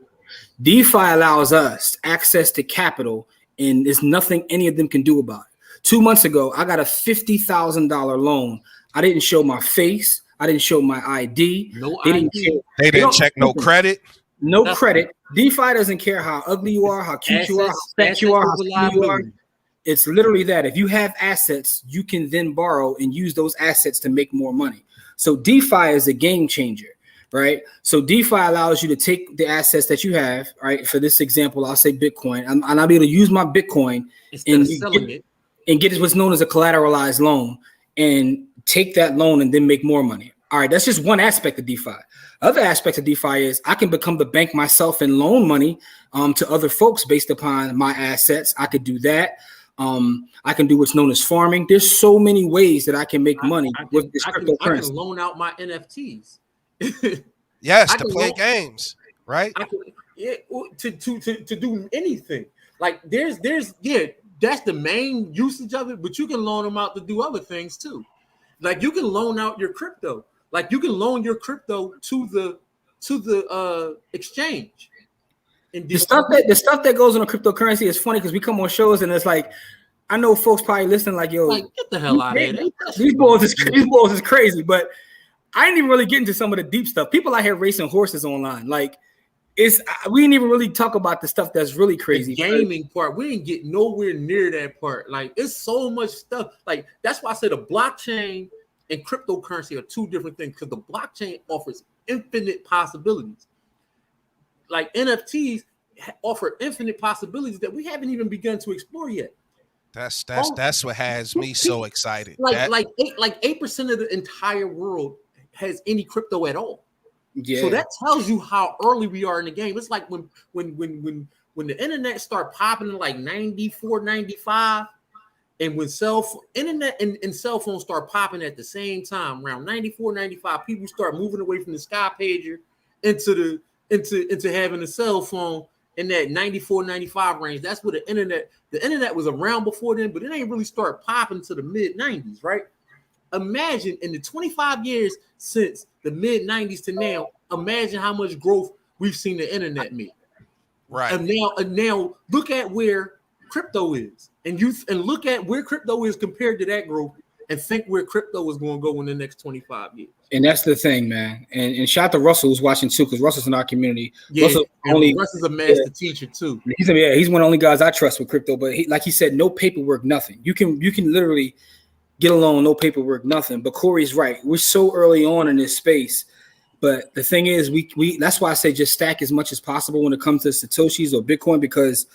DeFi allows us access to capital, and there's nothing any of them can do about it. 2 months ago, I got a $50,000 loan. I didn't show my face. I didn't show my ID. They didn't check no credit. No credit. DeFi doesn't care how ugly you are, how cute you are, how fat you are, how skinny you are. It's literally that. If you have assets, you can then borrow and use those assets to make more money. So DeFi is a game changer, right? So DeFi allows you to take the assets that you have, right? For this example, I'll say Bitcoin. And I'll be able to use my Bitcoin and get what's known as a collateralized loan and take that loan and then make more money. All right, that's just one aspect of DeFi. Other aspects of DeFi is I can become the bank myself and loan money to other folks based upon my assets. I could do that. I can do what's known as farming. There's so many ways that I can make money with this cryptocurrency. I can loan out my NFTs. Yes, to play games, right? To do anything. Like there's that's the main usage of it, but you can loan them out to do other things too. Like you can loan out your crypto. Like you can loan your crypto to the exchange. And the stuff that goes on a cryptocurrency is funny because we come on shows and it's like, I know folks probably listening like, yo, get the hell out of here. These boys is crazy, but I didn't even really get into some of the deep stuff. People out here racing horses online. Like we didn't even really talk about the stuff that's really crazy. The gaming part, we didn't get nowhere near that part. Like it's so much stuff. Like that's why I said the blockchain and cryptocurrency are two different things because the blockchain offers infinite possibilities. Like NFTs offer infinite possibilities that we haven't even begun to explore yet. That's what has me so excited. Like 8% of the entire world has any crypto at all. Yeah. So that tells you how early we are in the game. It's like when the internet started popping in like 94, 95, and when internet and cell phones start popping at the same time, around 94, 95, people start moving away from the sky pager into having a cell phone in that 94, 95 range. That's where the internet was around before then, but it ain't really start popping to the mid 90s, right? Imagine in the 25 years since the mid 90s to now, imagine how much growth we've seen the internet make. Right. And now look at where crypto is, and look at where crypto is compared to that growth, and think where crypto is going to go in the next 25 years. And that's the thing, man. And shout out to Russell who's watching too, because Russell's in our community. Yeah, Russell's a master teacher too. He's one of the only guys I trust with crypto. But like he said, no paperwork, nothing. You can literally get a loan, no paperwork, nothing. But Corey's right. We're so early on in this space But the thing is, we that's why I say just stack as much as possible when it comes to Satoshis or Bitcoin, because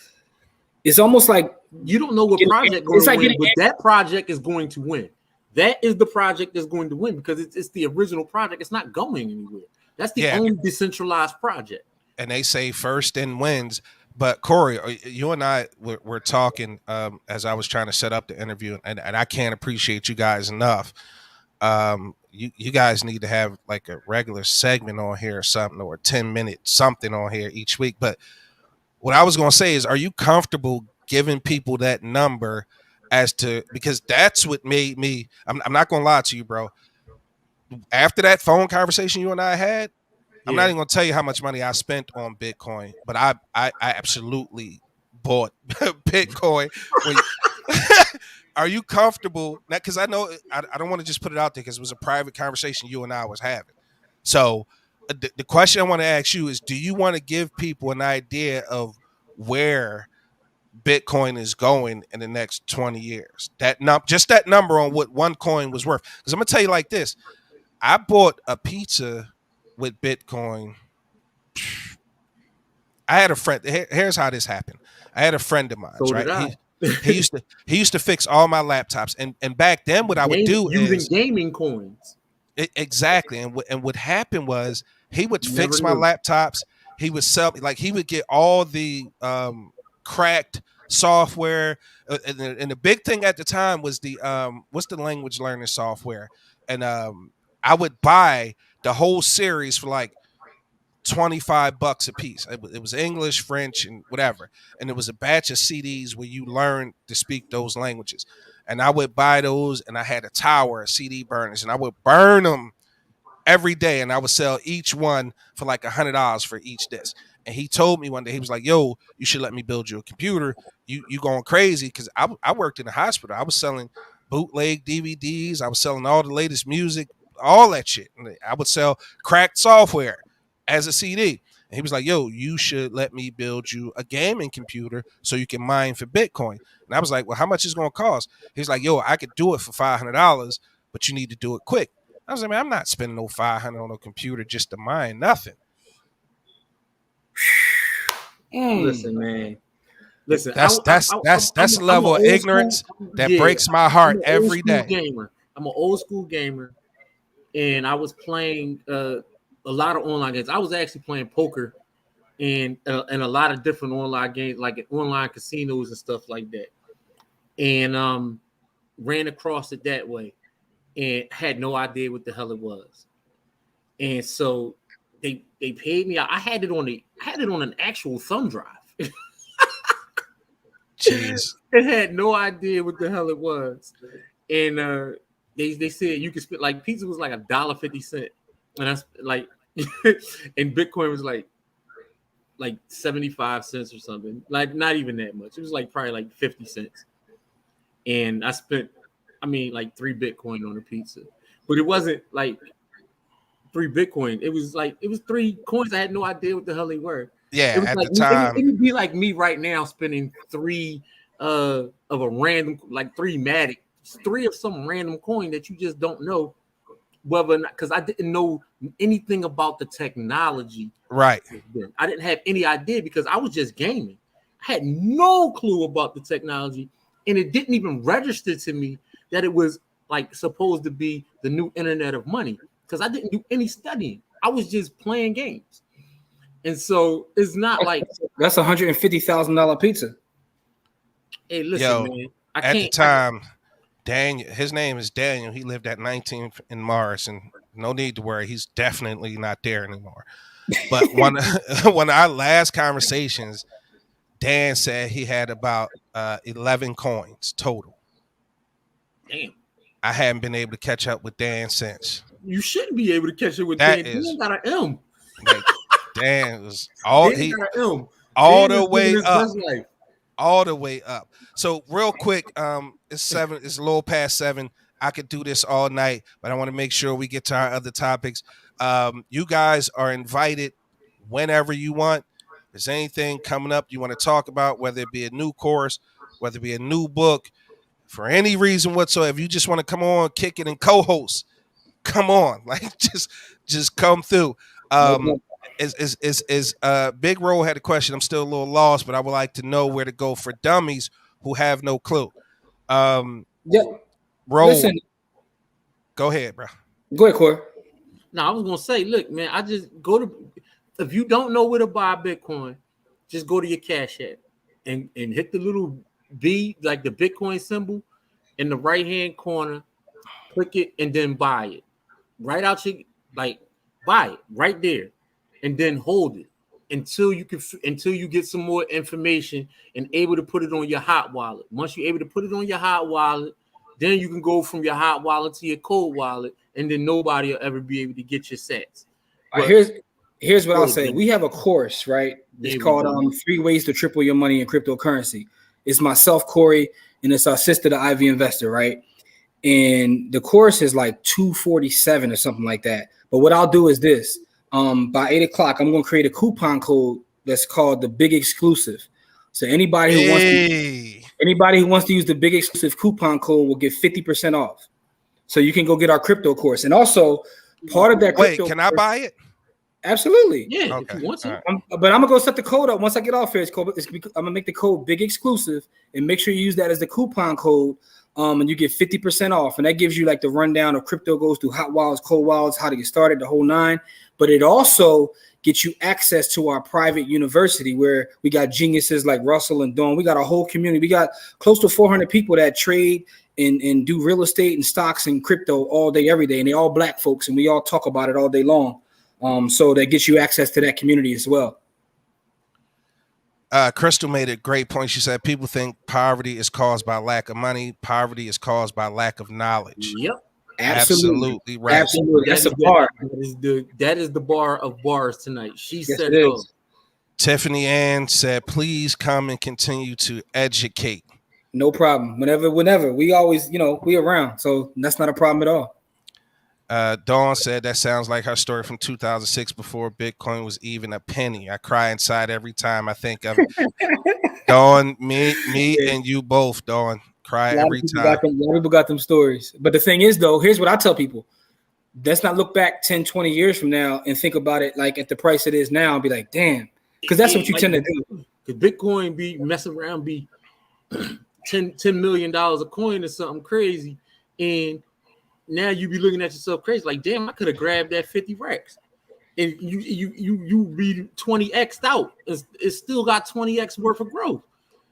it's almost like you don't know what project going to win, but that project is going to win. That is the project that's going to win because it's the original project. It's not going anywhere. That's the only decentralized project. And they say first in wins. But Corey, you and I were talking as I was trying to set up the interview, and I can't appreciate you guys enough. You guys need to have like a regular segment on here or something, or a 10-minute something on here each week. But what I was going to say is, are you comfortable giving people that number as to, because that's what made me, I'm not going to lie to you, bro. After that phone conversation you and I had, I'm not even going to tell you how much money I spent on Bitcoin, but I absolutely bought Bitcoin. Are you comfortable? Because I know I don't want to just put it out there because it was a private conversation you and I was having. So the question I want to ask you is, do you want to give people an idea of where Bitcoin is going in the next 20 years? Just that number on what one coin was worth. Because I'm going to tell you like this. I bought a pizza with Bitcoin. I had a friend. Here's how this happened. I had a friend of mine, right? He used to fix all my laptops, and back then what I would do using is gaming coins. Exactly, and what happened was he would fix my laptops. He would sell, like he would get all the cracked software, and the big thing at the time was the what's the language learning software, and I would buy the whole series for like $25 a piece. It was English, French, and whatever. And it was a batch of CDs where you learn to speak those languages. And I would buy those, and I had a tower of CD burners, and I would burn them every day, and I would sell each one for like $100 for each disc. And he told me one day, he was like, "Yo, you should let me build you a computer. You going crazy?" Because I worked in a hospital. I was selling bootleg DVDs. I was selling all the latest music, all that shit. And I would sell cracked software as a CD. And he was like, "Yo, you should let me build you a gaming computer so you can mine for Bitcoin." And I was like, "Well, how much is it going to cost?" He was like, "Yo, I could do it for $500, but you need to do it quick." I was like, "Man, I'm not spending no $500 on a computer just to mine nothing." Listen, man. Listen, that's the level of ignorance that breaks my heart every day. I'm an old school gamer, and I was playing a lot of online games. I was actually playing poker and a lot of different online games, like online casinos and stuff like that. And ran across it that way, and had no idea what the hell it was. And so they paid me. I had it on an actual thumb drive. Jeez. It had no idea what the hell it was. And they said you could spend, like, pizza was like $1.50. And that's like and Bitcoin was like 75 cents or something. Like not even that much. It was like probably like 50 cents. And I spent like 3 Bitcoin on a pizza. But it wasn't like 3 Bitcoin. It was 3 coins. I had no idea what the hell they were. Yeah, it was at like, the time. It would be like me right now spending 3 of a random, like 3 Matic, 3 of some random coin that you just don't know whether or not, because I didn't know anything about the technology. Right. I didn't have any idea because I was just gaming. I had no clue about the technology, and it didn't even register to me that it was like supposed to be the new internet of money, because I didn't do any studying. I was just playing games. And so it's not like that's $150,000 pizza. Hey, listen, man. At the time, Daniel, his name is Daniel. He lived at 19th in Morris, and no need to worry, he's definitely not there anymore. But one of our last conversations, Dan said he had about 11 coins total. Damn. I haven't been able to catch up with Dan since. You shouldn't be able to catch up with Dan. Dan got an M. Like, Dan was all Dan got an M. all Dan the way up. All the way up. So real quick, it's 7. It's a little past 7. I could do this all night, but I want to make sure we get to our other topics. You guys are invited whenever you want. If there's anything coming up you want to talk about, whether it be a new course, whether it be a new book, for any reason whatsoever, if you just want to come on, kick it, and co-host, come on, like just come through. No Um, doubt. Big Roll had a question. I'm still a little lost, but I would like to know where to go for dummies who have no clue. Yeah. Roll, Listen, go ahead, bro. go ahead, Corey. Now I was gonna say, look, man, I just go to if you don't know where to buy Bitcoin, just go to your Cash App and hit the little B, like the Bitcoin symbol in the right hand corner, click it and then buy it. Right out your like buy it right there and then hold it until you get some more information and able to put it on your hot wallet. Once you're able to put it on your hot wallet, then you can go from your hot wallet to your cold wallet, and then nobody will ever be able to get your sets. All right, But here's what I'll Go say. ahead. We have a course, right? It's There we called go. 3 Ways to Triple Your Money in Cryptocurrency. It's myself, Corey, and it's our sister, the Ivy Investor, right? And the course is like 247 or something like that. But what I'll do is this: by 8 o'clock, I'm going to create a coupon code that's called the Big Exclusive. So anybody who wants to Hey, use the Big Exclusive coupon code will get 50% off. So you can go get our crypto course, and also part of that wait, crypto can I course, buy it? absolutely. Yeah, Okay, if you want to. all right. But I'm gonna go set the code up once I get off here. I'm gonna make the code Big Exclusive and make sure you use that as the coupon code. And you get 50% off, and that gives you like the rundown of crypto goes through hot wallets, cold wallets, how to get started, the whole nine. But it also gets you access to our private university where we got geniuses like Russell and Dawn. We got a whole community. We got close to 400 people that trade and do real estate and stocks and crypto all day, every day, and they all Black folks, and we all talk about it all day long. So that gets you access to that community as well. Crystal made a great point. She said people think poverty is caused by lack of money. Poverty is caused by lack of knowledge. Yep. Absolutely right. Absolutely. That's a bar. That is the bar of bars tonight. She Yes, said it it all. is. Tiffany Ann said, please come and continue to educate. No problem. Whenever. We always, we around. So that's not a problem at all. Dawn said that sounds like her story from 2006 before Bitcoin was even a penny. I cry inside every time I think of it. Dawn, me, and you both, Dawn. Cry every time. A lot of people got them stories. But the thing is, though, here's what I tell people. Let's not look back 10, 20 years from now and think about it like at the price it is now and be like, damn. Because that's what you tend to do. Because Bitcoin be messing around, be $10 million a coin or something crazy. And now you be looking at yourself crazy, like, damn, I could have grabbed that 50 racks. And you be 20x out. It's still got 20x worth of growth.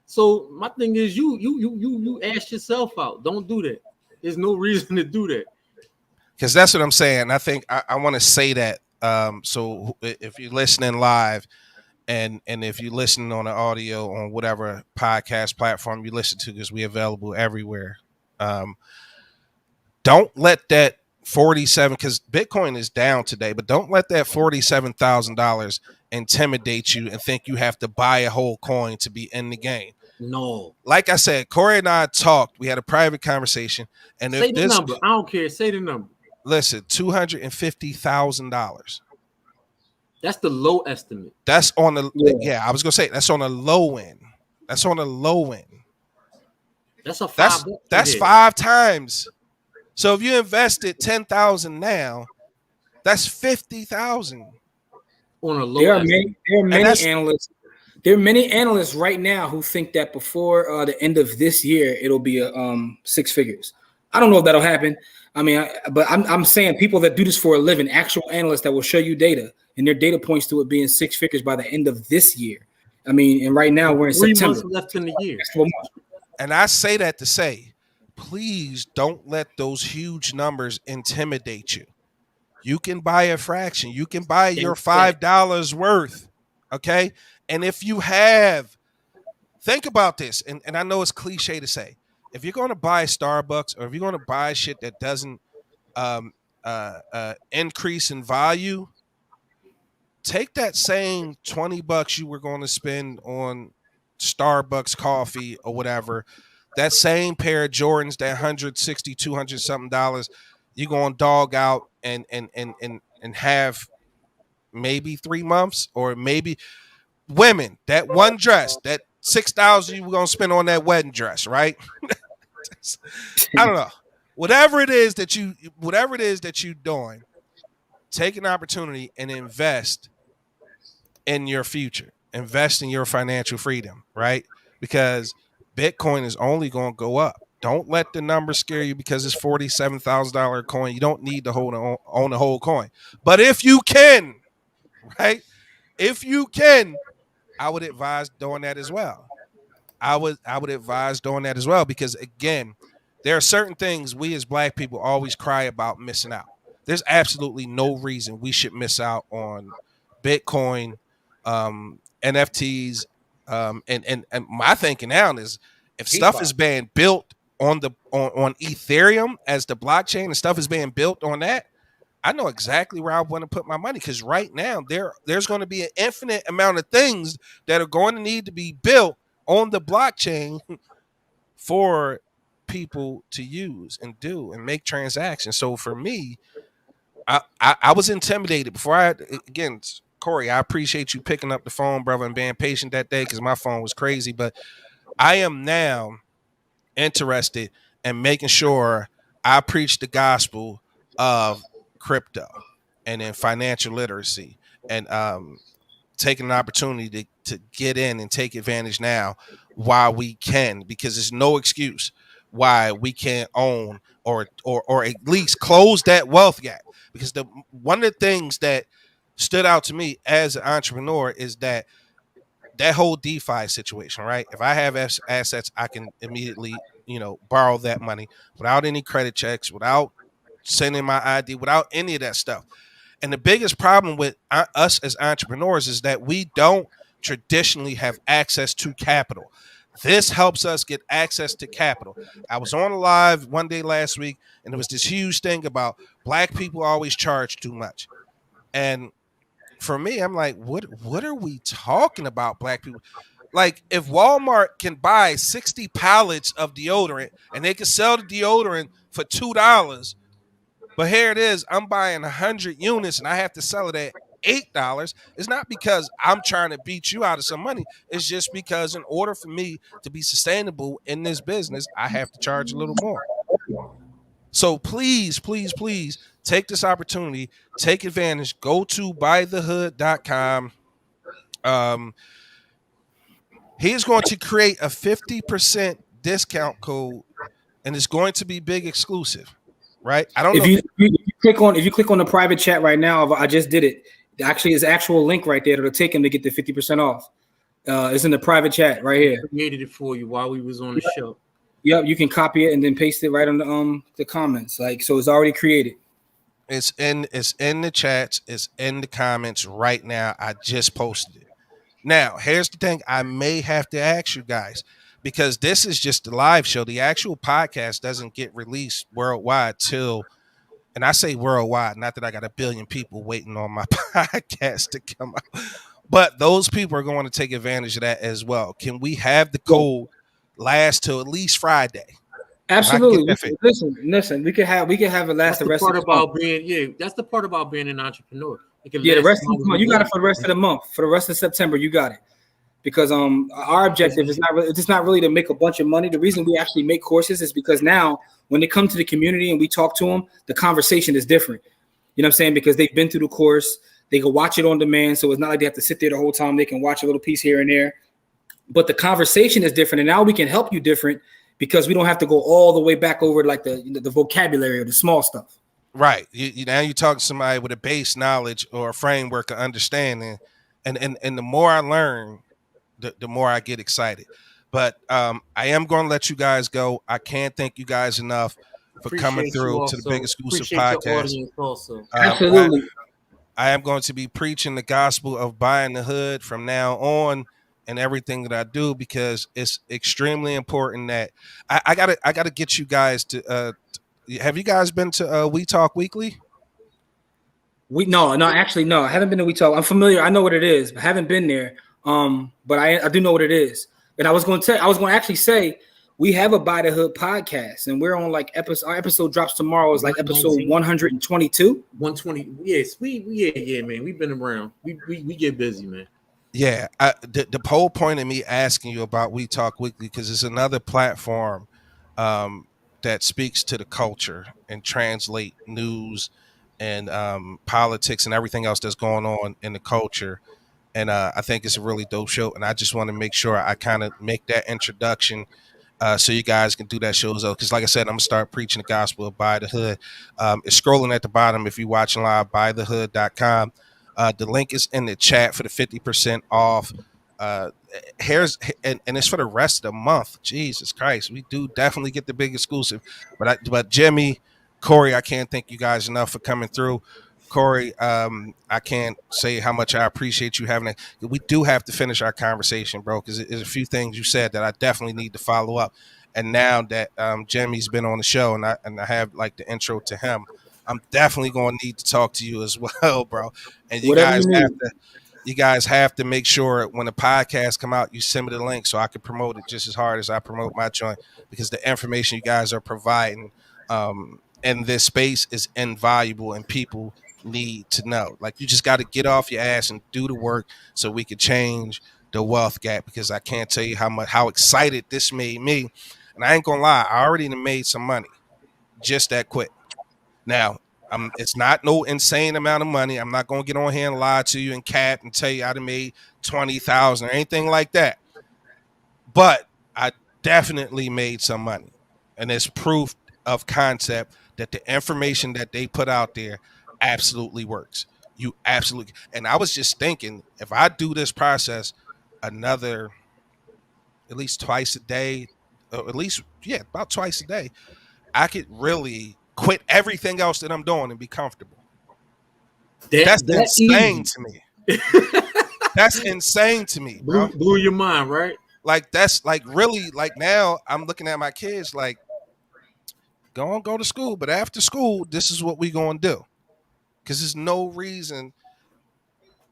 So my thing is, you ask yourself out. Don't do that. There's no reason to do that. Because that's what I'm saying. I think I want to say that. So if you're listening live, and if you're listening on the audio on whatever podcast platform you listen to, because we're available everywhere. Don't let that 47, because Bitcoin is down today, but don't let that $47,000 intimidate you and think you have to buy a whole coin to be in the game. No. Like I said, Corey and I talked. We had a private conversation, and say the number. I don't care. Say the number. Listen, $250,000. That's the low estimate. That's on the I was gonna say that's on the low end. That's on the low end. That's a that's 5 times. So if you invested 10,000 now, that's 50,000 on a low. There are many analysts. There are many analysts right now who think that before the end of this year, it'll be 6 figures. I don't know if that'll happen. I mean, but I'm saying people that do this for a living, actual analysts that will show you data, and their data points to it being 6 figures by the end of this year. I mean, and right now we're in 3 September. months left in the year. And I say that to say, please don't let those huge numbers intimidate you. You can buy a fraction. You can buy your $5 worth. Okay. And if you have, think about this. And I know it's cliche to say, if you're going to buy Starbucks or if you're going to buy shit that doesn't increase in value, take that same $20 you were going to spend on Starbucks coffee or whatever, that same pair of Jordans, that 160, 200 something dollars, you're going to dog out and have maybe 3 months, or maybe women, that one dress, that $6,000 you were going to spend on that wedding dress, right? I don't know. whatever it is that you're doing, take an opportunity and invest in your future. Invest in your financial freedom, right? Because Bitcoin is only going to go up. Don't let the number scare you because it's $47,000 coin. You don't need to own the whole coin. But if you can, right? If you can, I would advise doing that as well. I would advise doing that as well because again, there are certain things we as black people always cry about missing out. There's absolutely no reason we should miss out on Bitcoin, NFTs, and my thinking now is if stuff is being built on Ethereum as the blockchain and stuff is being built on that, I know exactly where I want to put my money because right now there's going to be an infinite amount of things that are going to need to be built on the blockchain for people to use and do and make transactions. So for me, I was intimidated before again, Corey, I appreciate you picking up the phone, brother, and being patient that day because my phone was crazy. But I am now interested in making sure I preach the gospel of crypto and then financial literacy and taking an opportunity to get in and take advantage now while we can, because there's no excuse why we can't own or at least close that wealth gap. Because the one of the things that stood out to me as an entrepreneur is that whole DeFi situation, right? If I have assets, I can immediately, borrow that money without any credit checks, without sending my ID, without any of that stuff. And the biggest problem with us as entrepreneurs is that we don't traditionally have access to capital. This helps us get access to capital. I was on a live one day last week, and there was this huge thing about black people always charge too much. And for me, I'm like, what are we talking about, black people? Like, if Walmart can buy 60 pallets of deodorant and they can sell the deodorant for $2, but here it is, I'm buying 100 units and I have to sell it at $8. It's not because I'm trying to beat you out of some money. It's just because in order for me to be sustainable in this business, I have to charge a little more. So please, please, please take this opportunity, take advantage, go to buythehood.com. He's going to create a 50% discount code and it's going to be big exclusive, right? I don't know. If you click on the private chat right now, I just did it. Actually, there's an actual link right there that'll take him to get the 50% off. It's in the private chat right here. I created it for you while we was on the show. Yep, you can copy it and then paste it right on the comments. Like, so it's already created. It's in the chats, it's in the comments right now. I just posted it. Now, here's the thing. I may have to ask you guys, because this is just the live show. The actual podcast doesn't get released worldwide till, and I say worldwide, not that I got a billion people waiting on my podcast to come out, but those people are going to take advantage of that as well. Can we have the code last till at least Friday? Absolutely. Listen. We can have it last the rest of the month. That's the part about being an entrepreneur. The rest of the month. You got it for the rest of the month. For the rest of September, you got it. Because our objective is not really to make a bunch of money. The reason we actually make courses is because now when they come to the community and we talk to them, the conversation is different. You know what I'm saying? Because they've been through the course, they can watch it on demand. So it's not like they have to sit there the whole time. They can watch a little piece here and there. But the conversation is different, and now we can help you different because we don't have to go all the way back over like the vocabulary or the small stuff. Right. Now you talk to somebody with a base knowledge or a framework of understanding, and the more I learn, the more I get excited. But I am going to let you guys go. I can't thank you guys enough for coming through to the Big Exclusive Podcast. Absolutely. I am going to be preaching the gospel of buying the hood from now on and everything that I do, because it's extremely important that I gotta get you guys to. Have you guys been to We Talk Weekly? No, actually, no. I haven't been to We Talk. I'm familiar. I know what it is, but I haven't been there. But I do know what it is. And I was going to actually say we have a By the Hood podcast, and we're on like our episode drops tomorrow is like episode 122. 120. Yes, yeah, man. We've been around. We get busy, man. Yeah, the whole point of me asking you about We Talk Weekly, because it's another platform that speaks to the culture and translate news and politics and everything else that's going on in the culture. And I think it's a really dope show. And I just want to make sure I kind of make that introduction so you guys can do that shows up. Because like I said, I'm gonna start preaching the gospel of Buy the Hood. It's scrolling at the bottom if you're watching live, buythehood.com. The link is in the chat for the 50% off. Uh, here's and it's for the rest of the month. Jesus Christ, we do definitely get the big exclusive. But Jimmy, Corey, I can't thank you guys enough for coming through. Corey, I can't say how much I appreciate you having it. We do have to finish our conversation, bro, because there's a few things you said that I definitely need to follow up. And now that Jimmy's been on the show and I have like the intro to him, I'm definitely going to need to talk to you as well, bro. And Whatever you need. you guys have to make sure when the podcast come out, you send me the link so I can promote it just as hard as I promote my joint, because the information you guys are providing in this space is invaluable and people need to know. Like, you just got to get off your ass and do the work so we can change the wealth gap, because I can't tell you how excited this made me. And I ain't gonna lie, I already made some money just that quick. Now, it's not no insane amount of money. I'm not gonna get on here and lie to you and cap and tell you I'd have made 20,000 or anything like that. But I definitely made some money, and it's proof of concept that the information that they put out there absolutely works. You absolutely. And I was just thinking, if I do this process another at least twice a day, or at least about twice a day, I could really quit everything else that I'm doing and be comfortable. That's insane to me. That's insane to me, bro. Blew your mind, right? Like, that's like really, like, now I'm looking at my kids like, go to school, but after school, this is what we gonna do. Because there's no reason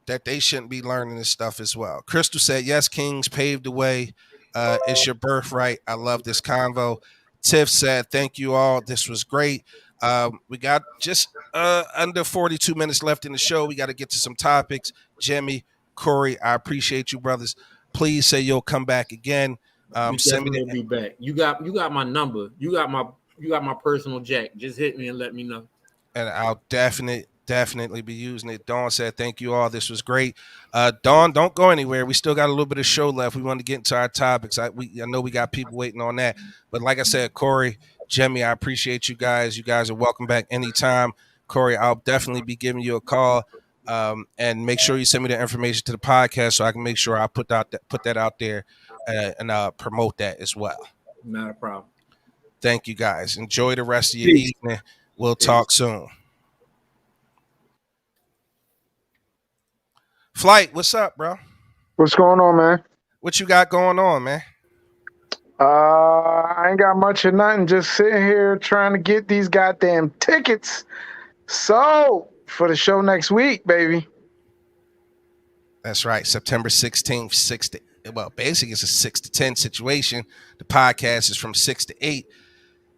that they shouldn't be learning this stuff as well. Crystal said, yes, Kings paved the way. It's your birthright. I love this convo. Tiff said, thank you all. This was great. We got just under 42 minutes left in the show. We got to get to some topics. Jimmy, Corey, I appreciate you, brothers. Please say you'll come back again. We definitely will be back. You got my number. You got my personal jack. Just hit me and let me know. And I'll definitely be using it. Dawn said, thank you all. This was great. Dawn, don't go anywhere. We still got a little bit of show left. We want to get into our topics. I know we got people waiting on that. But like I said, Corey, Jimmy, I appreciate you guys. You guys are welcome back anytime. Corey, I'll definitely be giving you a call. And make sure you send me the information to the podcast so I can make sure I put that out there and promote that as well. Not a problem. Thank you, guys. Enjoy the rest of your evening. We'll talk soon. Flight, what's up, bro? What's going on, man? What you got going on, man? I ain't got much of nothing. Just sitting here trying to get these goddamn tickets sold for the show next week, baby. That's right. September 16th, basically it's a 6 to 10 situation. The podcast is from 6 to 8.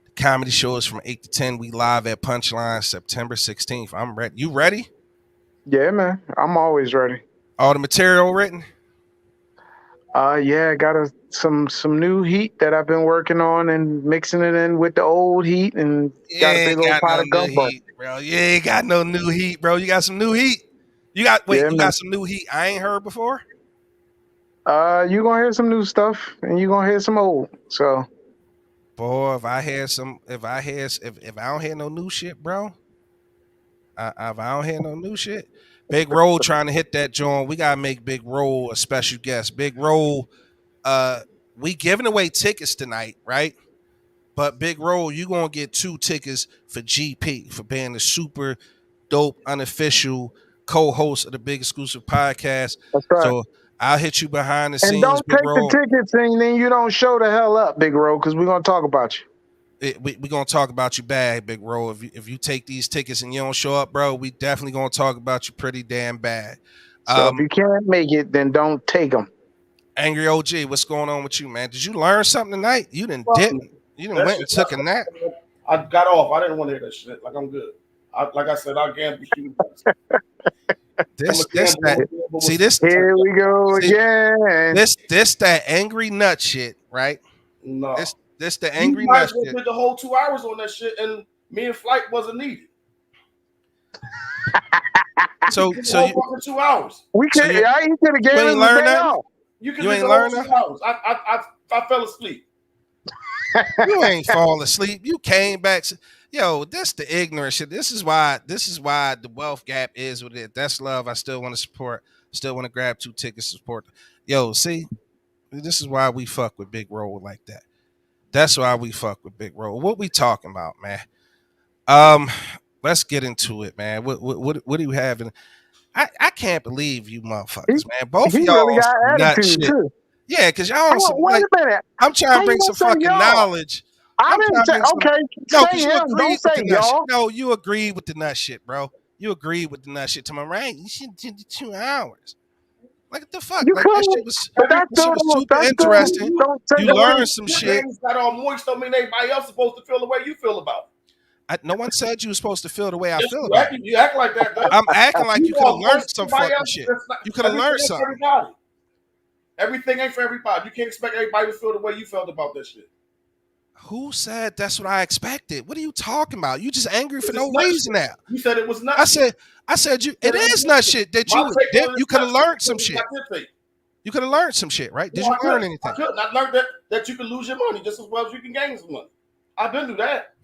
The comedy show is from 8 to 10. We live at Punchline September 16th. I'm ready. You ready? Yeah, man. I'm always ready. All the material written? Yeah, I got some new heat that I've been working on and mixing it in with the old heat, and got a big old pot of gumbo. Bro, you ain't got no new heat, bro. You got some new heat. You got some new heat I ain't heard before. You gonna hear some new stuff, and you gonna hear some old. So, boy, if I don't hear no new shit, bro. If I don't hear no new shit. Big Roll trying to hit that joint. We gotta make Big Roll a special guest. Big Roll, we giving away tickets tonight, right? But Big Roll, you gonna get 2 tickets for GP for being the super dope unofficial co-host of the Big Exclusive Podcast. That's right. So I'll hit you behind the scenes. And don't Big take Roll. the tickets and then you don't show the hell up, Big Roll, because we're gonna talk about you. We're going to talk about you bad, Big Roll. If you take these tickets and you don't show up, bro, we definitely going to talk about you pretty damn bad. So if you can't make it, then don't take them. Angry OG, what's going on with you, man? Did you learn something tonight? You didn't went and took a nap. I got off. I didn't want to hear that shit. Like, I'm good. Like I said, I'll gamble. Here we go again. This that angry nut shit, right? No. This the You angry might nut as well shit. did the whole 2 hours on that shit, and me and Flight wasn't needed. So The so whole you fucking 2 hours. We so could. you Yeah, he could have you gave ain't him the learn day nothing. off. You could You did ain't the whole learn two nothing. hours. I fell asleep. You ain't fall asleep. You came back. Yo, this the ignorant shit. This is why. This is why the wealth gap is what it is. That's love. I still want to support. Still want to grab 2 tickets to support. Yo, see, this is why we fuck with Big Roll like that. That's why we fuck with Big Roll. What we talking about, man? Um, let's get into it, man. What do you have? I can't believe you he, motherfuckers, man. Both he of really y'all on got some nut attitude shit. too. Yeah, because y'all on some Wait like a minute. I'm trying How to you bring gonna some say fucking y'all? knowledge. I I'm trying didn't to say. bring some. Okay, No, say because you him. Don't agreed with say the nut shit. y'all. No, you agreed with the nut shit, bro. You agreed with the nut shit. To my right, you should do the 2 hours. Like what the fuck? You Like that couldn't. shit was But Every that's that shit still. was super That's still. interesting. Don't take You away. learned some Your shit. games got all moist. Don't mean everybody else supposed to feel the way you feel about it. No one said you were supposed to feel the way I Yes, feel you about act, it. you act like that though. I'm acting like You you could have all learned moist. some Everybody fucking else, shit. that's not, You could have everything learned ain't for something. everybody. Everything ain't for everybody. You can't expect everybody to feel the way you felt about that shit. Who said that's what I expected? What are you talking about? You just angry for It's no nut reason shit. now. You said it was nut I shit. said, I said you. You It said it was is nut not shit. shit that My you take on it you is could nut have shit learned some because it's shit. not your take. You could have learned some shit, right? Did No, you I learn couldn't. I anything? couldn't. I learned that you can lose your money just as well as you can gain some money. I've been through that.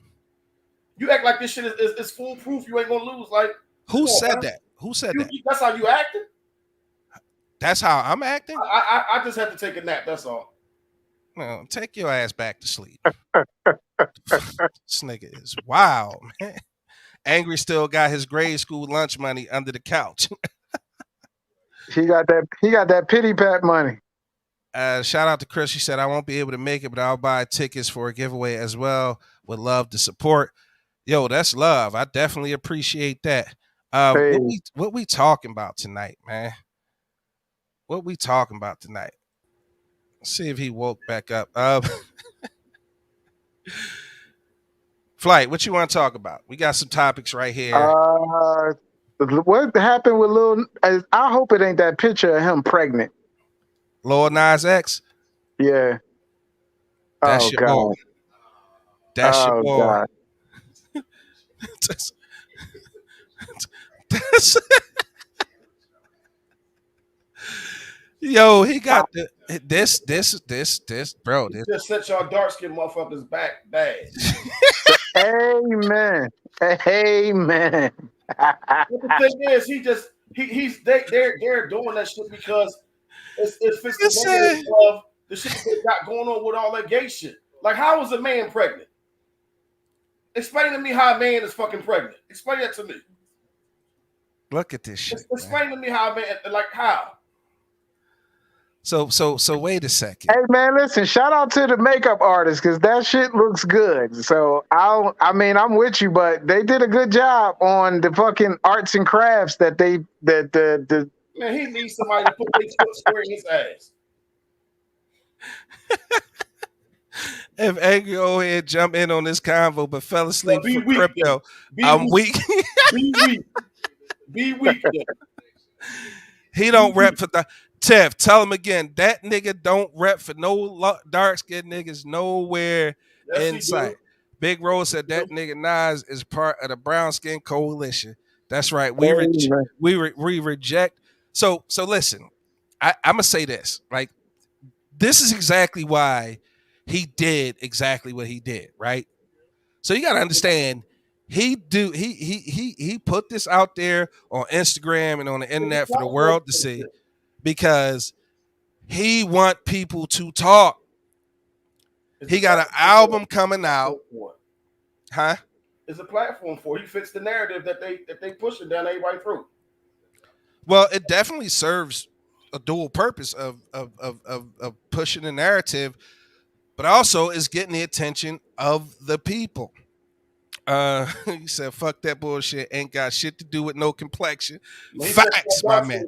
You act like this shit is foolproof. You ain't gonna lose. Like, come Who on, said man. that? Who said that? That's how you acting. That's how I'm acting. I just had to take a nap. That's all. Well, take your ass back to sleep. This nigga is wild, man. Angry still got his grade school lunch money under the couch. He got that. He got that pity pat money. Shout out to Chris. She said, I won't be able to make it, but I'll buy tickets for a giveaway as well. Would love to support. Yo, that's love. I definitely appreciate that. Hey, What we talking about tonight, man? What we talking about tonight? Let's see if he woke back up. Flight, what you want to talk about? We got some topics right here. what happened with Lil? I hope it ain't that picture of him pregnant. Lord Nas X, Yeah. that's Oh your boy. God. That's your Oh boy. God. that's, that's- yo, he got this, bro. You just set y'all dark skinned motherfuckers back bad. Amen. Amen. But the thing is, they're doing that shit because it fits the This, narrative of the shit that they got going on with all that gay shit. Like, how is a man pregnant? Explain to me how a man is fucking pregnant. Explain that to me. look at this shit. Explain to me how a man, like, how? So wait a second. Hey man, listen, shout out to the makeup artist because that shit looks good. So I mean, I'm with you, but they did a good job on the fucking arts and crafts that the Man, he needs somebody to put their foot square in his ass. If Angry old head jump in on this convo but fell asleep Be for weak, crypto, then. I'm weak. Be weak. Be weak, then. He don't rep for the Tev. Tell him again. That nigga don't rep for no dark skinned niggas nowhere Yes, in he sight. do. Big Rose said that nigga Nas is part of the brown skin coalition. That's right. Amen. We reject. So listen. I'm gonna say this. Like this is exactly why he did exactly what he did. Right. So you gotta understand. He put this out there on Instagram and on the internet for the world to see because he want people to talk. He got an album coming out. Huh? It's a platform for it. He fits the narrative that they pushing down everybody's throat. Well, it definitely serves a dual purpose of pushing the narrative, but also is getting the attention of the people. He said, "Fuck that bullshit. Ain't got shit to do with no complexion." Facts, my man.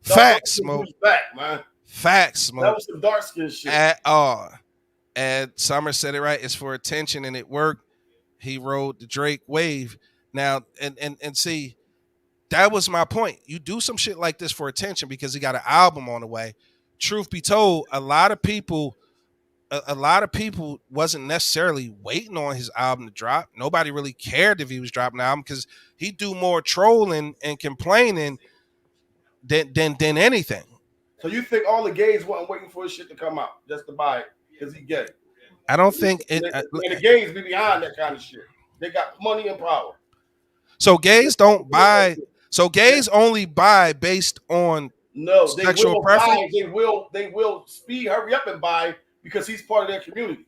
Facts, Smoke. Back, man. Facts, Smoke. That was some dark skin shit. At all. And Summer said it right. It's for attention, and it worked. He rode the Drake wave. Now, and see, that was my point. You do some shit like this for attention because he got an album on the way. Truth be told, a lot of people a lot of people wasn't necessarily waiting on his album to drop. Nobody really cared if he was dropping an album because he do more trolling and complaining than anything. So you think all the gays wasn't waiting for his shit to come out just to buy it because he gay? I don't think it. And the gays be behind that kind of shit. They got money and power. So gays don't buy. So gays only buy based on No, they sexual will preference. buy. They will speed, hurry up and buy because he's part of their community.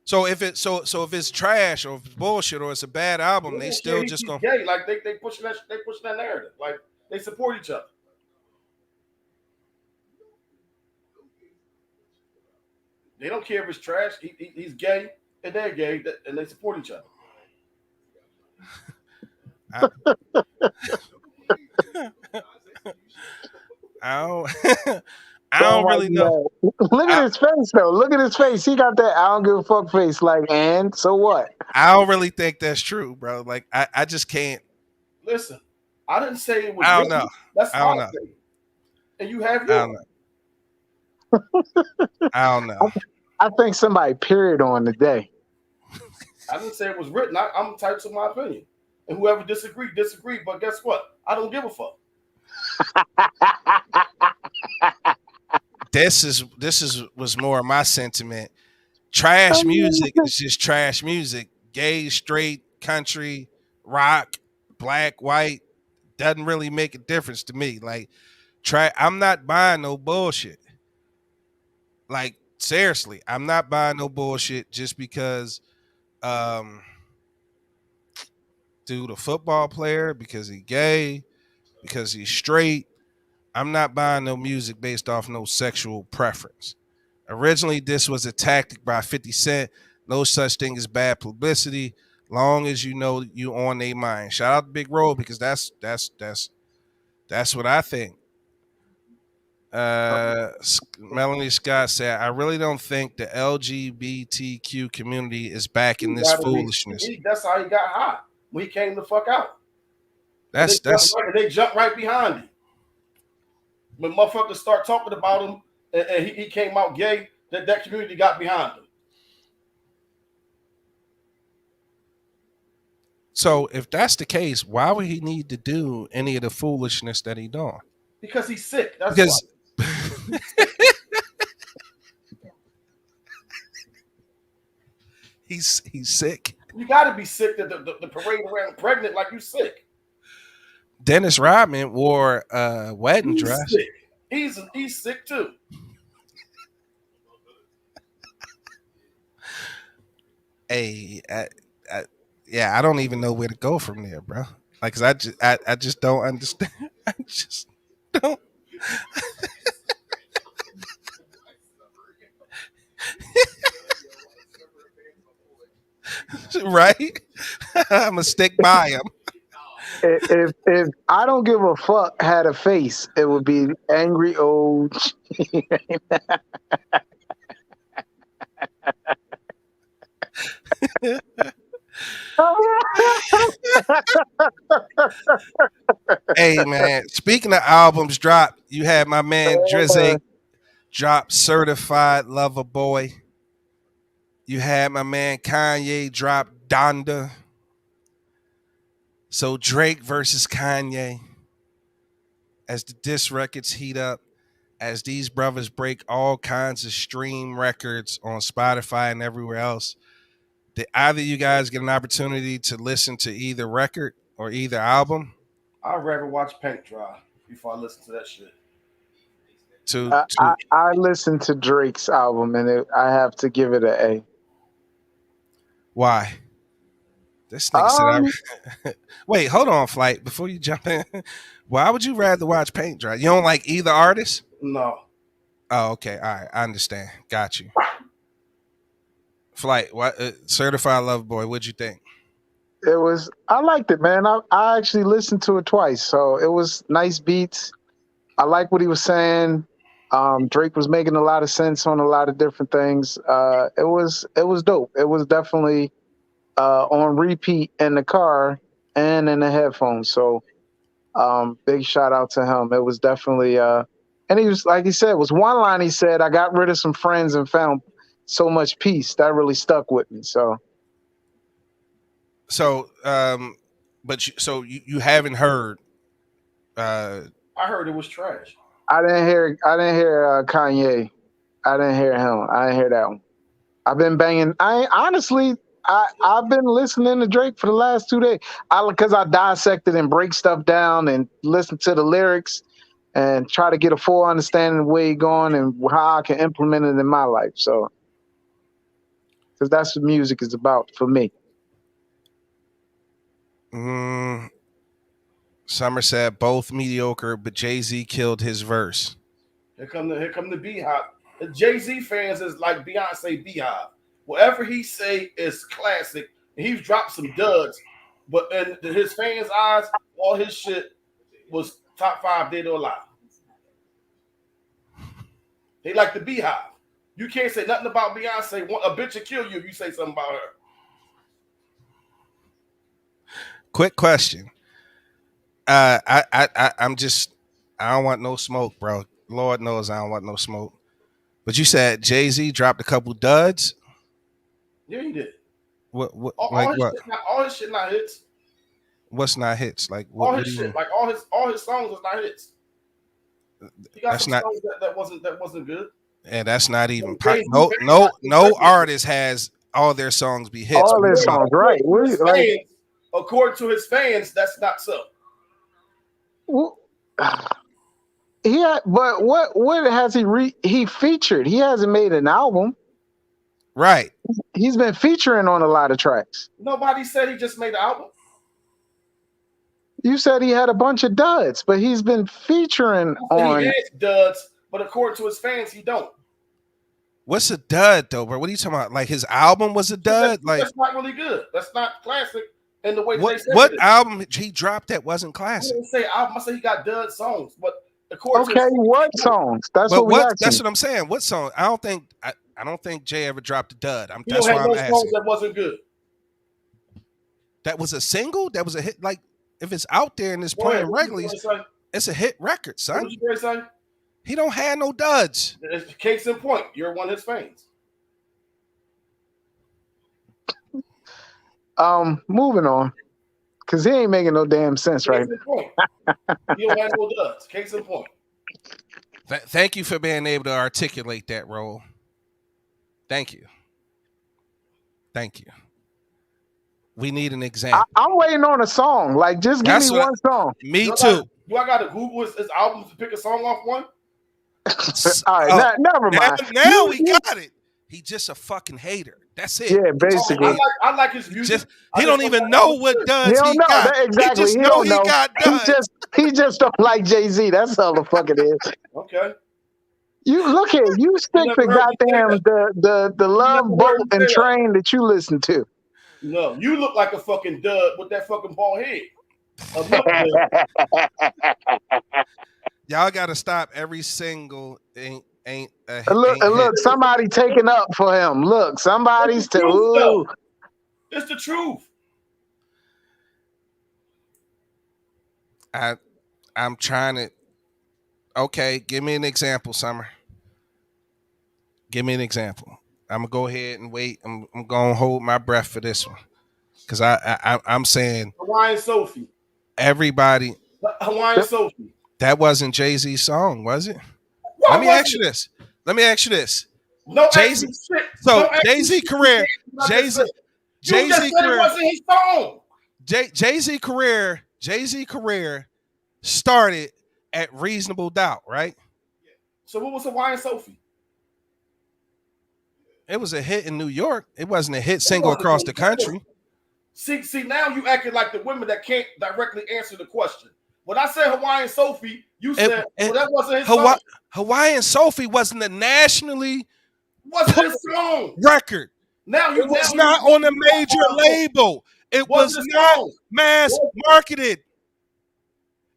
So if it's trash or if it's bullshit or it's a bad album, they still he's just gonna. gay. Like they pushing that narrative. Like they support each other. They don't care if it's trash. He's gay and they're gay and they support each other. I don't really know. Look at his face though. Look at his face. He got that I don't give a fuck face. Like, and so what? I don't really think that's true, bro. Like I just can't. Listen, I didn't say it was. I don't know. That's I don't my know. thing. And you have I yours. don't know. I don't know. I think somebody period on the day. I didn't say it was written. I'm entitled to my opinion. And whoever disagree. But guess what? I don't give a fuck. This was more of my sentiment. Trash music is just trash music. Gay, straight, country, rock, black, white, doesn't really make a difference to me. Like, I'm not buying no bullshit. Like, seriously, I'm not buying no bullshit just because dude, a football player, because he gay, because he's straight. I'm not buying no music based off no sexual preference. Originally, this was a tactic by 50 Cent. No such thing as bad publicity, long as you know you on their mind. Shout out to Big Roll because that's what I think. Melanie Scott said, "I really don't think the LGBTQ community is backing this foolishness." That's how he got hot when he came the fuck out. They jumped right behind him. When motherfuckers start talking about him and he came out gay, that community got behind him. So if that's the case, why would he need to do any of the foolishness that he doing? Because he's sick. That's because why. he's sick. You got to be sick to the parade around pregnant like you sick. Dennis Rodman wore a wedding dress. Sick. He's sick too. Hey, I don't even know where to go from there, bro. Like, 'cause I just don't understand. I just don't. Right? I'm gonna stick by him. If I don't give a fuck had a face, it would be angry old. Hey man, speaking of albums drop, you had my man Drizzy drop Certified Lover Boy. You had my man Kanye drop Donda. So Drake versus Kanye as the diss records heat up, as these brothers break all kinds of stream records on Spotify and everywhere else. Did either of you guys get an opportunity to listen to either record or either album? I'd rather watch paint dry before I listen to that shit. I listened to Drake's album and I have to give it an A. Why? This nigga said, wait, hold on, Flight, before you jump in. Why would you rather watch paint dry? You don't like either artist? No. Oh, okay. All right. I understand. Got you. Flight, what? Certified Lover Boy, what'd you think? I liked it, man. I actually listened to it twice, so it was nice beats. I like what he was saying. Drake was making a lot of sense on a lot of different things. It was dope. It was definitely on repeat in the car and in the headphones. So big shout out to him. It was definitely And he was like he said, was one line he said, "I got rid of some friends and found so much peace." That really stuck with me. So you haven't heard. I heard it was trash. I didn't hear Kanye. I didn't hear him. I didn't hear that one. I've been banging. I've been listening to Drake for the last 2 days. Because I dissected and break stuff down and listen to the lyrics and try to get a full understanding of where he's going and how I can implement it in my life. So, because that's what music is about for me. Summer said both mediocre, but Jay-Z killed his verse. Here come the Beehive. The Jay-Z fans is like Beyonce Beehive. Whatever he say is classic. And he's dropped some duds, but in his fans' eyes, all his shit was top 5 dead or alive. They like the Beehive. You can't say nothing about Beyonce. A bitch will kill you if you say something about her. Quick question. I don't want no smoke, bro. Lord knows I don't want no smoke. But you said Jay-Z dropped a couple duds. Yeah, he did. What all his shit not hits. What's not hits? Like all what his do you shit, mean? like all his songs was not hits. He got some songs that wasn't good. And that's not even no artist has all their songs be hits. All their songs, right? According to his fans, that's not so. But what has he featured? He hasn't made an album. Right. He's been featuring on a lot of tracks. Nobody said he just made an album. You said he had a bunch of duds, but he's been featuring on. He has duds, but according to his fans, he don't. What's a dud though, bro? What are you talking about? Like his album was a dud? That's not really good. That's not classic in the way that they said what album he dropped that wasn't classic? I didn't say album. I said he got dud songs, but according to what songs? That's what we asking. That's what I'm saying. What song? I don't think Jay ever dropped a dud. That's why I'm asking. Songs that wasn't good. That was a single. That was a hit. Like if it's out there and it's playing regularly, it's a hit record, son. What you say? He don't have no duds. It's case in point. You're one of his fans. Moving on, because he ain't making no damn sense, right? You don't have no duds. Case in point. Thank you for being able to articulate that, Roll. Thank you. We need an example. I'm waiting on a song. Like, just give me one song. Me too. Do I got to Google his album to pick a song off one? All right, never mind. Now we got it. He's just a fucking hater. That's it. Yeah, basically. I like his music. He don't even know what duds he got. Exactly. He just know he got duds. He just don't like Jay-Z. That's all the fuck it is. Okay. You look here. You stick to goddamn the Love Boat and Train that you listen to. No, you look like a fucking dud with that fucking bald head. Y'all got to stop every single ain't. Look, somebody taking up for him. Look, somebody's It's the truth. I'm trying to. Okay, give me an example, Summer. Give me an example. I'm gonna go ahead and wait. I'm gonna hold my breath for this one because I'm saying Hawaiian Sophie. Everybody. Hawaiian Sophie. That wasn't Jay-Z's song, was it? Let me ask you this. No, Jay-Z. So Jay-Z career. Jay-Z career wasn't his song. Jay-Z career started at Reasonable Doubt, right? So what was Hawaiian Sophie? It was a hit in New York. It wasn't a hit single across the country. See, now you acting like the women that can't directly answer the question. When I said Hawaiian Sophie, you said that wasn't his song. Hawaiian Sophie wasn't a nationally his song record. It was not on a major label. It was not mass marketed.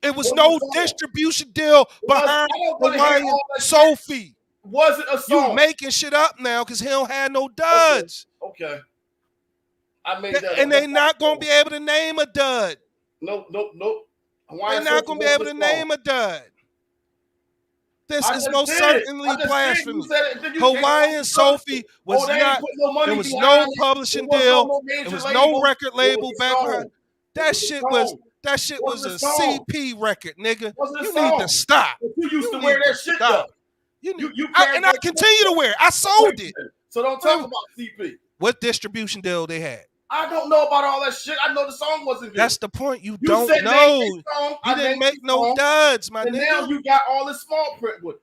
It was no distribution deal behind Hawaiian Sophie. Was it a song? You making shit up now because he don't have no duds. Okay. I made that. And they not gonna be able to name a dud. No. They're not gonna be able to name a dud. This is most certainly blasphemy. Hawaiian Sophie was not. There was no publishing deal. There was no record label back behind. That shit was a CP record, nigga. You need to stop. You used to wear that shit though. And I continue to wear it. I sold it. So don't talk about CP. What distribution deal they had? I don't know about all that shit. I know the song wasn't good. That's the point. You don't know. You didn't make no duds, my nigga. Now you got all this small print with it.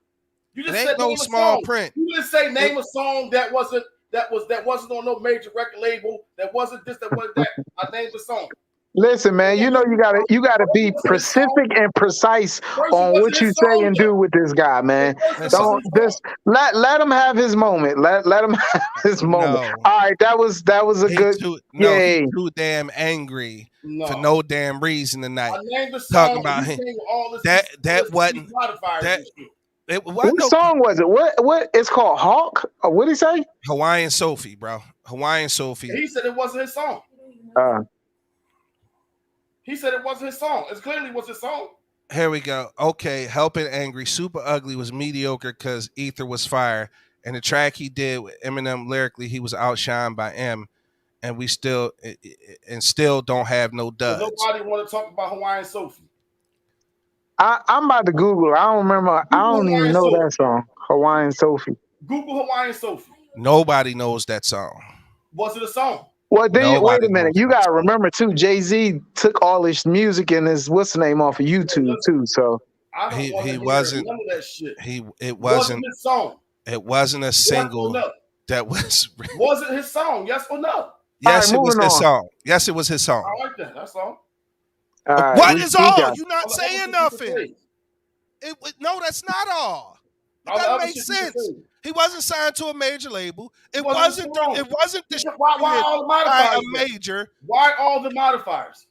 You just said no small print. You just say name a song that wasn't on no major record label. That wasn't this. That wasn't that. I named the song. Listen, man, you know you gotta be specific and precise on what you say and do with this guy, man. Don't just let him have his moment. Let him have his moment. No. All right, that was a good. He's too damn angry for no damn reason tonight. Talking about him. That wasn't that. What song was it? What? It's called Hawk. What did he say? Hawaiian Sophie, bro. Hawaiian Sophie. He said it wasn't his song. He said it wasn't his song. It clearly was his song. Here we go. Okay, Helping Angry. Super Ugly was mediocre because Ether was fire. And the track he did with Eminem lyrically, he was outshined by M. And we still don't have no duds. Nobody want to talk about Hawaiian Sophie. I'm about to Google. I don't remember. I don't even know that song. Hawaiian Sophie. Google Hawaiian Sophie. Nobody knows that song. Was it a song? Well, wait a minute. You gotta remember too. Jay-Z took all his music and his what's the name off of YouTube too. So he wasn't. None of that shit. It wasn't his song. It wasn't a single that was. Wasn't his song? Yes or no? Yes, it was his song. Yes, it was his song. I like that. That's all. What is all? You're not saying nothing. No, that's not all. It doesn't make sense. He wasn't signed to a major label. It wasn't distributed by a major. Why all the modifiers?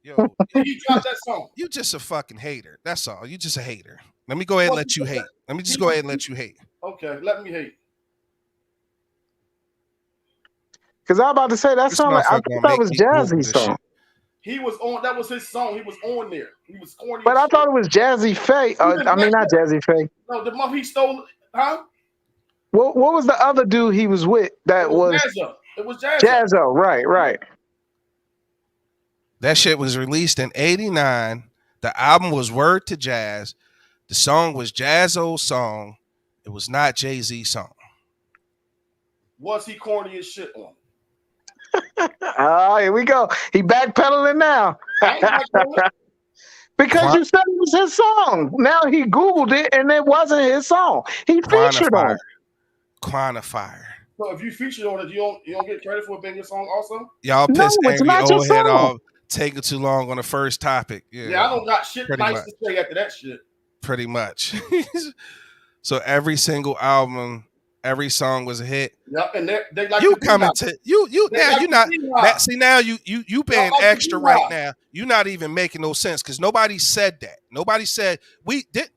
Yo, he dropped that song. You just a fucking hater. That's all. You just a hater. Let me go ahead and let you hate. Let me just go ahead and let you hate. Okay, let me hate. Because I'm about to say that song. I thought it was Jazzy song. He was on. That was his song. He was on there. He was corny. But I thought it was Jazzy Faye. I mean, not Jazzy Faye. No, the month he stole. Huh? What was the other dude he was with? That was Jazzo. It was Jazzo. Jazzo. Right. That shit was released in '89. The album was Word to Jazz. The song was Jazzo's song. It was not Jay-Z's song. Was he corny as shit on? Oh, here we go. He backpedaling now. Because you said it was his song. Now he Googled it and it wasn't his song. He featured on it. Quantifier. So if you featured on it, you don't get credit for it being your song also? Y'all pissed angry old head off. Taking too long on the first topic. Yeah, I don't got shit nice to say after that shit. Pretty much. So every single album, every song was a hit. Yep, and they like you coming to you now like you're not that, see now you being like extra right now. You're not even making no sense because nobody said that. Nobody said we did.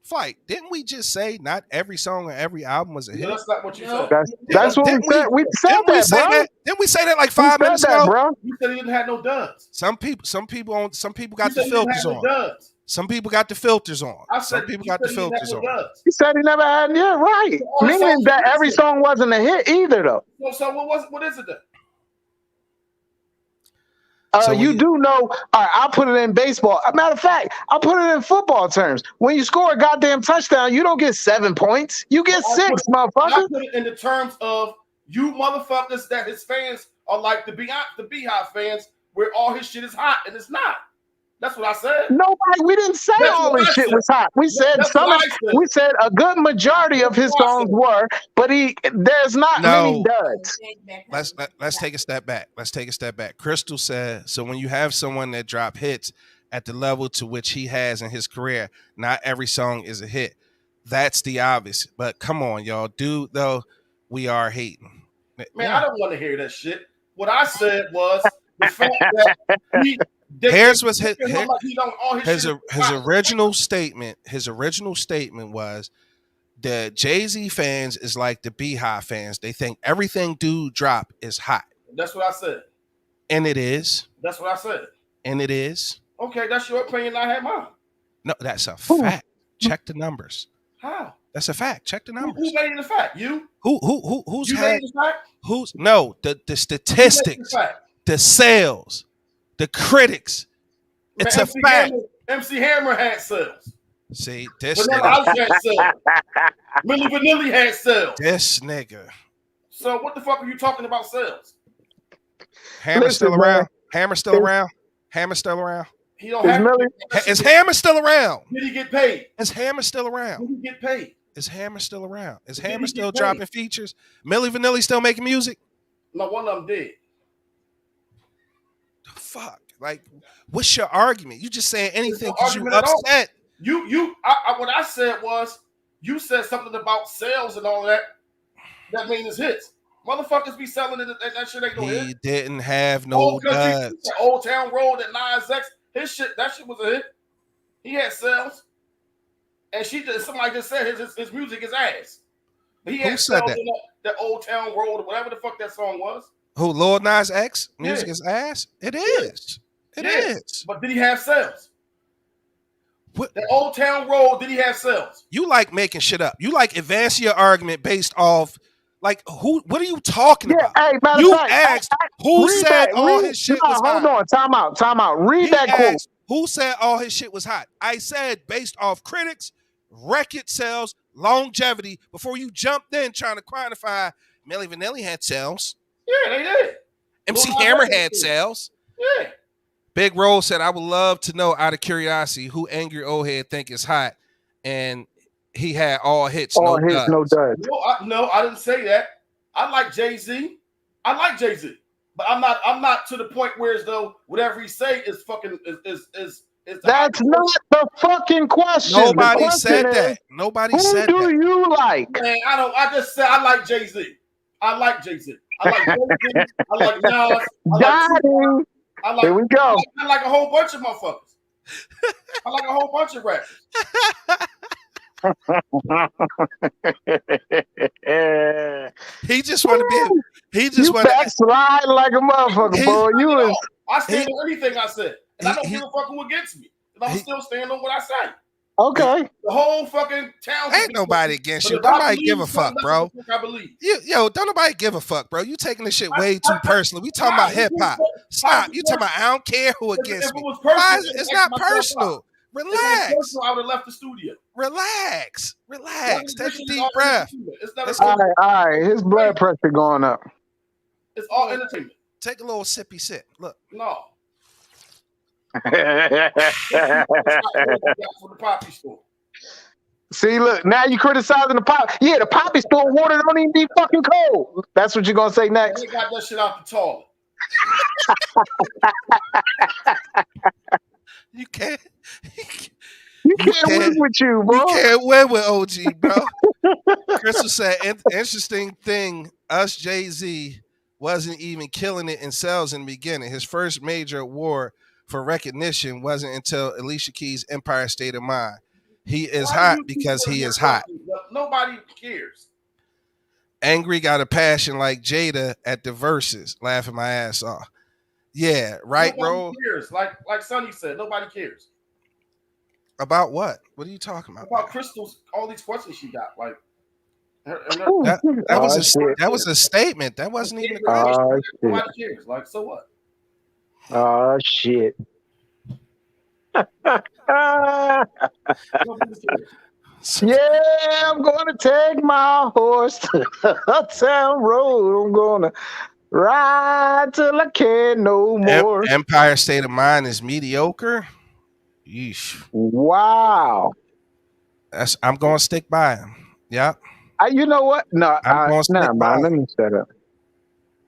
Flight, didn't we just say not every song or every album was a hit? That's not what you said. That's what we said. We said that, bro. Didn't we say that like 5 minutes ago? Bro. You said he didn't have no duds. Some people got the filters on. Some people got the filters on. Some people got the filters on. He said he never had. Yeah, right. Meaning that every song wasn't a hit either, though. So what is it then? You do know, I'll put it in baseball. Matter of fact, I'll put it in football terms. When you score a goddamn touchdown, you don't get 7 points. You get 6, motherfucker. I put it in the terms of you motherfuckers that his fans are like the Beehive fans where all his shit is hot and it's not. That's what I said. Nobody, we didn't say all his shit was hot. We said we said a good majority of his songs were, but there's not many duds. Let's take a step back. Crystal said, so when you have someone that drop hits at the level to which he has in his career, not every song is a hit. That's the obvious. But come on, y'all. Dude, though, we are hating. Man, I don't want to hear that shit. What I said was the fact that his original statement. His original statement was the Jay-Z fans is like the Beehive fans. They think everything dude drop is hot. That's what I said. And it is. That's what I said. And it is. Okay, that's your opinion. I had mine. No, that's a fact. Check the numbers. How? That's a fact. Check the numbers. Who made it a fact? You? Who's You had made it a fact? who's no the statistics, the sales, the critics. Man, It's a fact. MC Hammer had sales. See, this Vanilla nigga. Ice had sales. Milli Vanilli had sales. This nigga. So what the fuck are you talking about sales? Hammer's still around. Hammer's still around. Hammer's still around. He don't have to. Is Hammer still around? Did he get paid? Is Hammer still around? Did he get paid? Is Hammer still around? Is Hammer still dropping features? Milli Vanilli still making music? No, one of them did. The fuck? Like, what's your argument? You just saying anything because you upset. What I said was, you said something about sales and all that. That means it's hits. Motherfuckers be selling it, and that shit ain't no hit. He didn't have no duds. Old Town Road at Nas X, his shit, that shit was a hit. He had sales. And somebody just said his music is ass. But he had sales in that Old Town Road or whatever the fuck that song was. Who, Lord Nas X? Music is ass? It is. It is. But did he have sales? The Old Town Road, did he have sales? You like making shit up. You like advancing your argument based off, like, who? What are you talking about? Hey, you asked who said all his shit was hot. Hold on, time out. Read that quote. Who said all his shit was hot? I said based off critics, record sales, longevity, before you jumped in trying to quantify Milli Vanilli had sales. Yeah, they did. MC Hammer had sales. Yeah. Big Roll said, I would love to know, out of curiosity, who Angry Old Head think is hot. And he had all hits, no duds. No, I didn't say that. I like Jay-Z. But I'm not to the point where as though whatever he say is fucking is that's not the fucking question. Nobody said that. Nobody said that. Who do you like? Man, I just said I like Jay-Z. I like Jay-Z. I like Jay-Z. I like Nas. Here we go. I like a whole bunch of motherfuckers. I like a whole bunch of rappers. He just want to be. He just want to backslide like a motherfucker, boy. I stand on anything I said, and I don't give a fuck who against me. And I'm still standing on what I say. Okay. The whole fucking town. Ain't nobody against you. Nobody give a fuck, bro. I believe. Yo, don't nobody give a fuck, bro. You taking this shit way too personal. We talking about hip hop. Stop. You talking about I don't care who against me. It's not personal. Relax. I would have left the studio. Relax. Take a deep breath. All right. His blood pressure going up. It's all entertainment. Take a little sippy sip. Look. No. For the poppy store. See, look, now you criticizing the pop. Yeah, the poppy store water don't even be fucking cold. That's what you're gonna say next. They got that shit out the toilet. You can't. You can't win with you, bro. You can't win with OG, bro. Crystal said, interesting thing, us Jay-Z wasn't even killing it in sales in the beginning. His first major award for recognition wasn't until Alicia Keys' Empire State of Mind. He is hot because he is hot. Nobody cares. Angry got a passion like Jada at the verses, laughing my ass off. Yeah, right, bro. Cares. Like Sonny said, nobody cares. About what? What are you talking about? About Crystal's, all these questions she got. Like that was a statement. That wasn't even a question. Nobody cares. Like, so what? Oh shit. Yeah, I'm gonna take my horse to Uptown Road. I'm gonna ride till I can't no more. Empire State of Mind is mediocre. Yeesh. Wow. I'm gonna stick by him. Yeah. You know what? No, let me set up.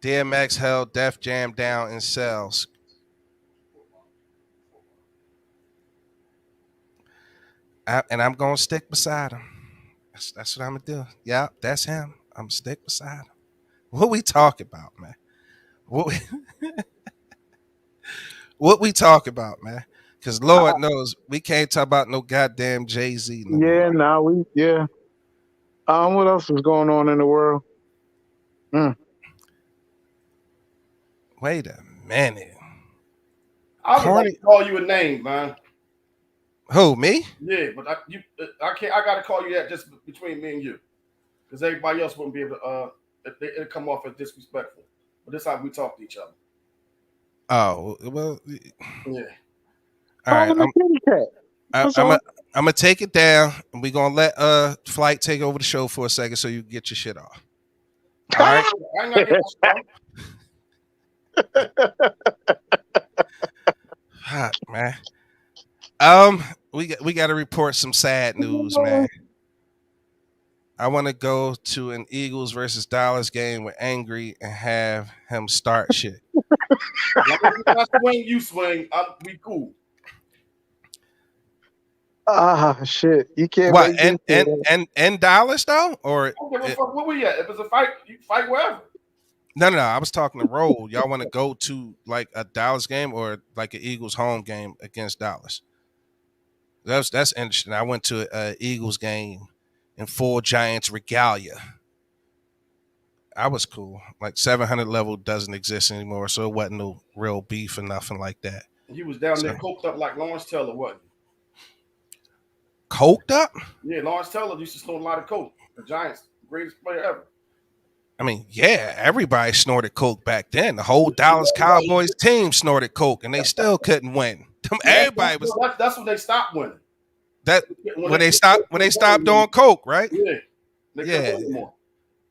DMX held Def Jam down in cells. And I'm gonna stick beside him. That's what I'm gonna do. Yeah, that's him. I'm gonna stick beside him. What we talk about, man? What we talk about, man? Because Lord knows we can't talk about no goddamn Jay-Z. Yeah. What else was going on in the world? Wait a minute. I would like to call you a name, man. Who, me? Yeah, but I can't. I gotta call you that just between me and you, because everybody else wouldn't be able to. It'll come off as disrespectful. But this is how we talk to each other. Oh well, Yeah. all Call right. him a kitty cat. That's I'm all. gonna take it down, and we're gonna let Flight take over the show for a second so you can get your shit off. All right, I ain't gotta get my stuff. hot man. We got to report some sad news, man. I want to go to an Eagles versus Dallas game with Angry and have him start shit. I swing, you swing. We cool. Ah, shit. You can't What make me say that. and Dallas though, or I don't give a fuck where we at. If it's a fight, you fight wherever. no. I was talking to Roll. Y'all want to go to like a Dallas game or like an Eagles home game against Dallas? That's interesting. I went to a Eagles game in full Giants regalia. I was cool. Like 700 level doesn't exist anymore, so it wasn't no real beef or nothing like that. He was down there So, coked up like Lawrence Taylor, wasn't coked up? he? Yeah, Lawrence Taylor used to snort a lot of coke. The Giants, greatest player ever. I mean, yeah, everybody snorted coke back then. The whole Dallas Cowboys team snorted coke, and they still couldn't win. Everybody was That's when they stopped winning. that when they stopped doing coke, right? Yeah, they couldn't Yeah, win anymore.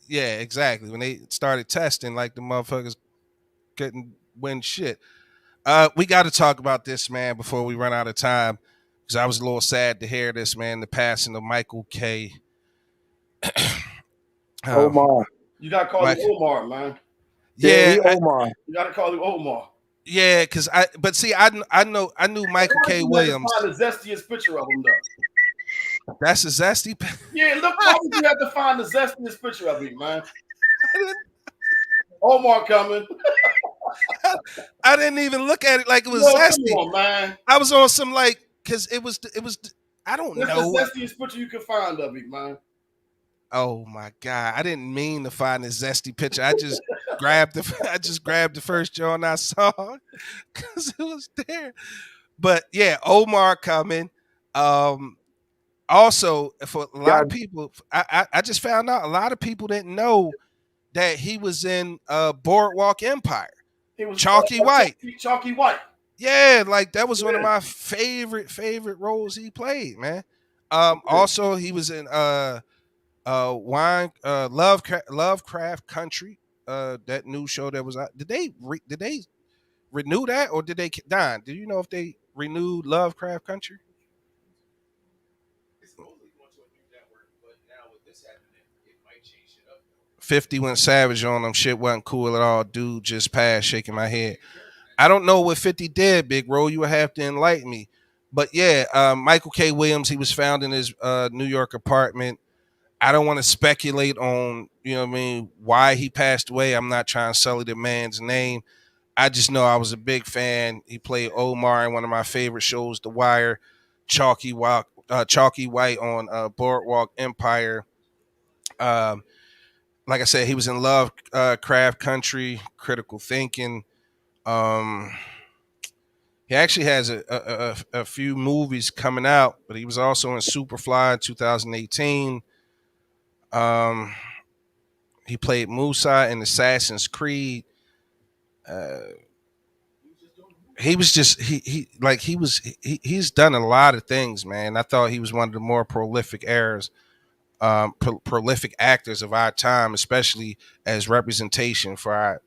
yeah, exactly. When they started testing, like the motherfuckers couldn't win shit. We got to talk about this, man, before we run out of time, because I was a little sad to hear this, man. The passing of Michael K. Omar. You gotta call him Omar, man. Yeah, Omar. You gotta call him Omar. yeah, because I knew Michael K. Williams. Find the zestiest picture of him though. That's a zesty. Yeah, look, why would you have to find the zestiest picture of him, man? Omar coming. I didn't even look at it like it was zesty. Come on, man. I was on some like because it was. I don't That's know. the zestiest picture you can find of him, man. Oh my god! I didn't mean to find a zesty picture. I just grabbed the first joint I saw because it was there. But yeah, Omar coming. Also, for a lot of people, I just found out a lot of people didn't know that he was in Boardwalk Empire. He was Chalky White. Chalky White. Yeah, like that was one of my favorite roles he played, man. Also he was in Lovecraft Country, that new show that was out. Did they renew that, or did they Don, do you know if they renewed Lovecraft Country? 50 went savage on them. Shit wasn't cool at all. Dude just passed, shaking my head. I don't know what 50 did, Big Ro. You would have to enlighten me. But yeah, Michael K. Williams, he was found in his New York apartment. I don't want to speculate on, why he passed away. I'm not trying to sully the man's name. I just know I was a big fan. He played Omar in one of my favorite shows, The Wire, Chalky White on Boardwalk Empire. Like I said, he was in Lovecraft Country, Critical Thinking. He actually has a few movies coming out, but he was also in Superfly in 2018. He played Musa in Assassin's Creed. He was just he's done a lot of things, man. I thought he was one of the more prolific prolific actors of our time, especially as representation for our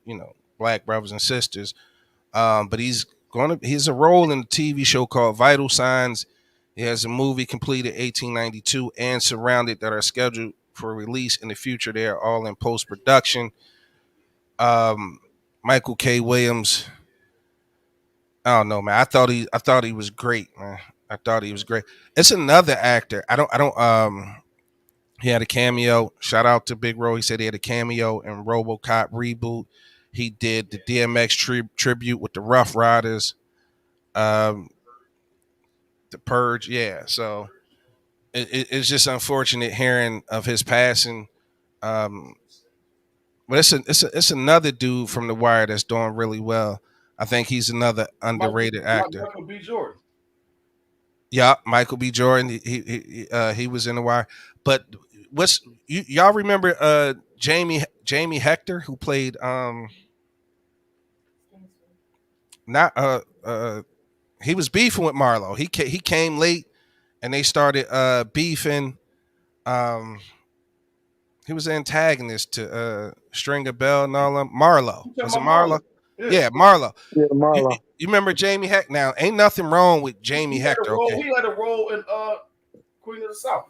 black brothers and sisters. But he has a role in a TV show called Vital Signs. He has a movie completed 1892 and Surrounded that are scheduled for release in the future. They are all in post production. Michael K. Williams, I don't know, man. I thought he was great, man. I thought he was great. It's another actor. He had a cameo. Shout out to Big Ro. He said he had a cameo in RoboCop reboot. He did the DMX tribute with the Rough Riders. The Purge, yeah. So it's just unfortunate hearing of his passing. But it's another dude from The Wire that's doing really well. I think he's another underrated actor. Michael B. Jordan. Yeah, Michael B. Jordan. He was in The Wire. But y'all remember Jamie Hector, who played not he was beefing with Marlo. He came late and they started beefing. Um, he was the antagonist to Stringer Bell and all them. Marlo. You talking Was it about Marlon? Marlo? Yeah. Yeah, Marlo. Yeah, You, Marlo. you remember Jamie Hector? Now, ain't nothing wrong with Jamie He had a Hector, role. okay? He had a role in Queen of the South.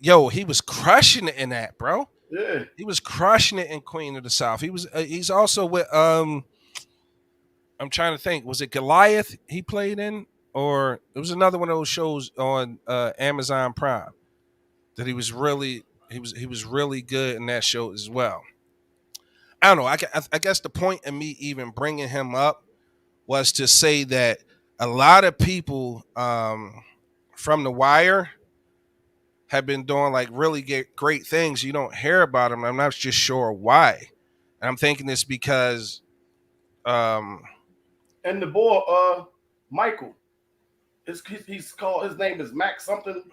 Yo, he was crushing it in that, bro. Yeah. He was crushing it in Queen of the South. He's also with I'm trying to think. Was it Goliath he played in, or it was another one of those shows on Amazon Prime that he was really good in that show as well. I don't know. I guess the point of me even bringing him up was to say that a lot of people from The Wire have been doing like really great things. You don't hear about them. I'm not just sure why. And I'm thinking it's because um, And the boy, Michael, he's called. His name is Mac something.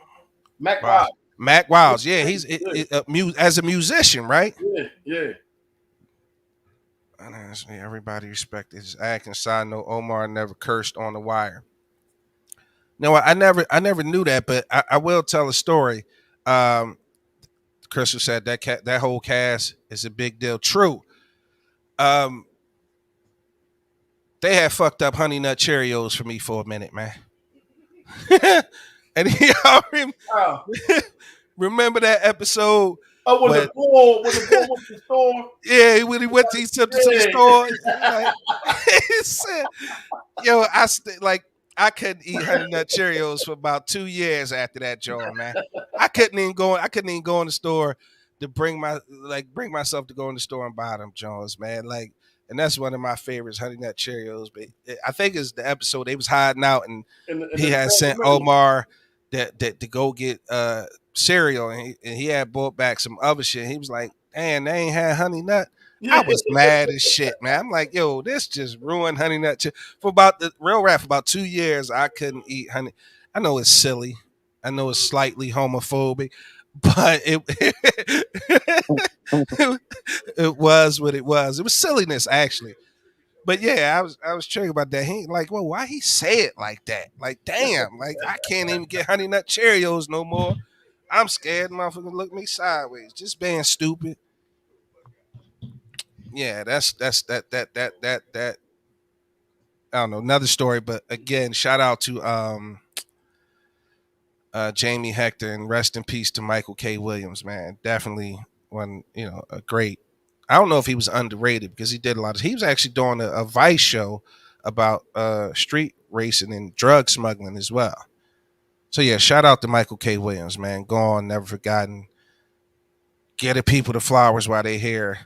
Mac wow, Wild. Mac Wiles. Yeah, Yeah. as a musician, right? Yeah. Yeah. And honestly, everybody respected his acting. Side note: Omar never cursed on The Wire. No, I never knew that, but I will tell a story. Um, Crystal said that whole cast is a big deal. True. Um, they had fucked up Honey Nut Cheerios for me for a minute, man. And y'all Wow. remember that episode Oh, when when the boy went to the store. yeah, when he went to he took to the store, like, he said, "Yo, like I couldn't eat Honey Nut Cheerios for about 2 years after that, Joe, man. I couldn't even go. I couldn't even go in the store to bring myself to go in the store and buy them Jones, man. Like, and that's one of my favorites, Honey Nut Cheerios. But I think it's the episode they was hiding out, and In he the had sent Omar that to go get cereal, and he had bought back some other shit. He was like, "Damn, they ain't had Honey Nut." I Yeah. was mad as shit, man. I'm like, yo, this just ruined Honey Nut for about the real rap for about 2 years. I couldn't eat honey. I know it's silly. I know it's slightly homophobic, but it was what it was. It was silliness actually. But yeah, I was triggered about that. He like, well, why he say it like that? Like, damn, like I can't even get Honey Nut Cheerios no more. I'm scared, motherfucker. Look me sideways. Just being stupid. Yeah, that's that. I don't know, another story, but again, shout out to Jamie Hector and rest in peace to Michael K. Williams, man. Definitely one, a great. I don't know if he was underrated because he did a lot of. He was actually doing a Vice show about street racing and drug smuggling as well. So yeah, shout out to Michael K. Williams, man. Gone, never forgotten. Getting people the flowers while they here.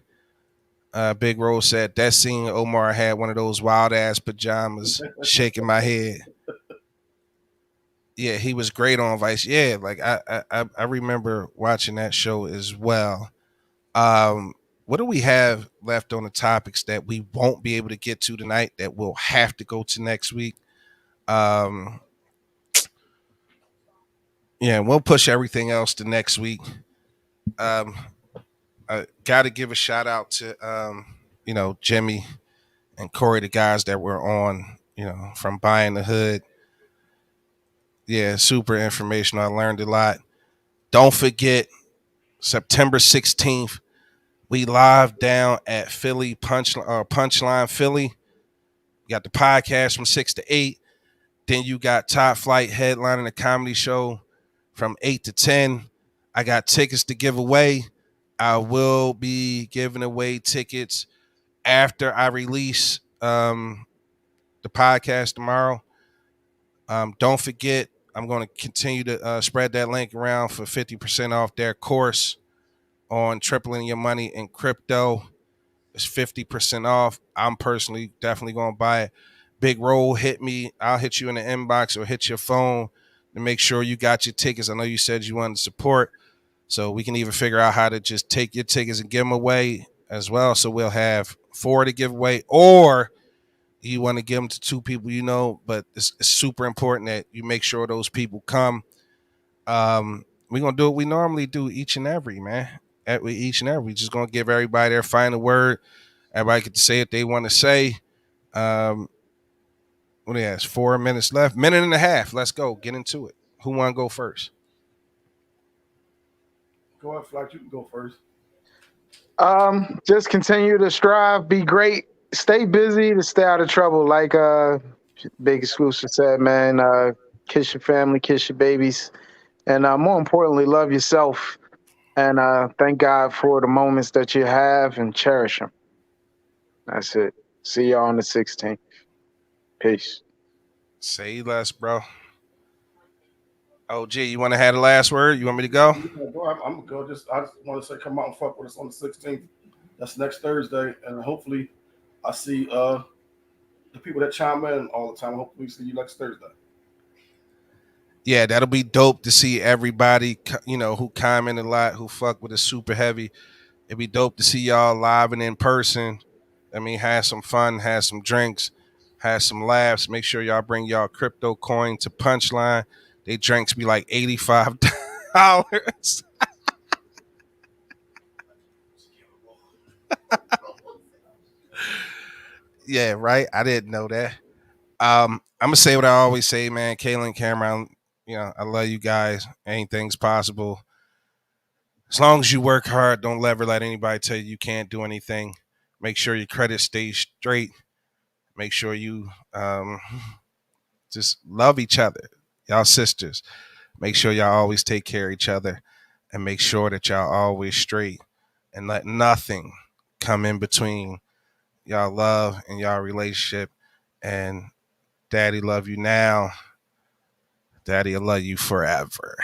Big Rose said that scene Omar had one of those wild ass pajamas, shaking my head. Yeah, he was great on Vice. Yeah, like I remember watching that show as well. What do we have left on the topics that we won't be able to get to tonight that we'll have to go to next week? Um, yeah, we'll push everything else to next week. Um, I got to give a shout out to Jimmy and Corey, the guys that were on, from Buying the Hood. Yeah, super informational. I learned a lot. Don't forget, September 16th, we live down at Philly Punchline Philly. You got the podcast from 6 to 8. Then you got Top Flight headlining the comedy show from 8 to 10. I got tickets to give away. I will be giving away tickets after I release the podcast tomorrow. Don't forget, I'm going to continue to spread that link around for 50% off their course on tripling your money in crypto. It's 50% off. I'm personally definitely going to buy it. Big Roll, hit me. I'll hit you in the inbox or hit your phone to make sure you got your tickets. I know you said you wanted support, so we can even figure out how to just take your tickets and give them away as well. So we'll have 4 to give away, or you want to give them to two people you know, but it's super important that you make sure those people come. We're gonna do what we normally do each and every, man. Each and every, we just gonna give everybody their final word. Everybody get to say what they want to say. Um, what do you have? 4 minutes left. Minute and a half. Let's go. Get into it. Who want to go first? Go ahead, Flax. You can go first. Just continue to strive, be great, stay busy to stay out of trouble. Like Big Exclusive said, man, kiss your family, kiss your babies, and more importantly, love yourself. And thank God for the moments that you have and cherish them. That's it. See y'all on the 16th. Peace. Say less, bro. OG, you want to have the last word? You want me to go? Yeah, go. I'm gonna go. I just want to say, come out and fuck with us on the 16th. That's next Thursday, and hopefully, I see the people that chime in all the time. Hopefully, see you next Thursday. Yeah, that'll be dope to see everybody, who comment a lot, who fuck with us super heavy. It'd be dope to see y'all live and in person. I mean, have some fun, have some drinks, have some laughs. Make sure y'all bring y'all crypto coin to Punchline. They drinks be like $85. Yeah, right. I didn't know that. I'm gonna say what I always say, man. Kaylin, Cameron, I love you guys. Anything's possible. As long as you work hard, don't ever let anybody tell you can't do anything. Make sure your credit stays straight. Make sure you just love each other. Y'all sisters. Make sure y'all always take care of each other and make sure that y'all always straight and let nothing come in between y'all love and y'all relationship. And daddy love you now. Daddy will love you forever.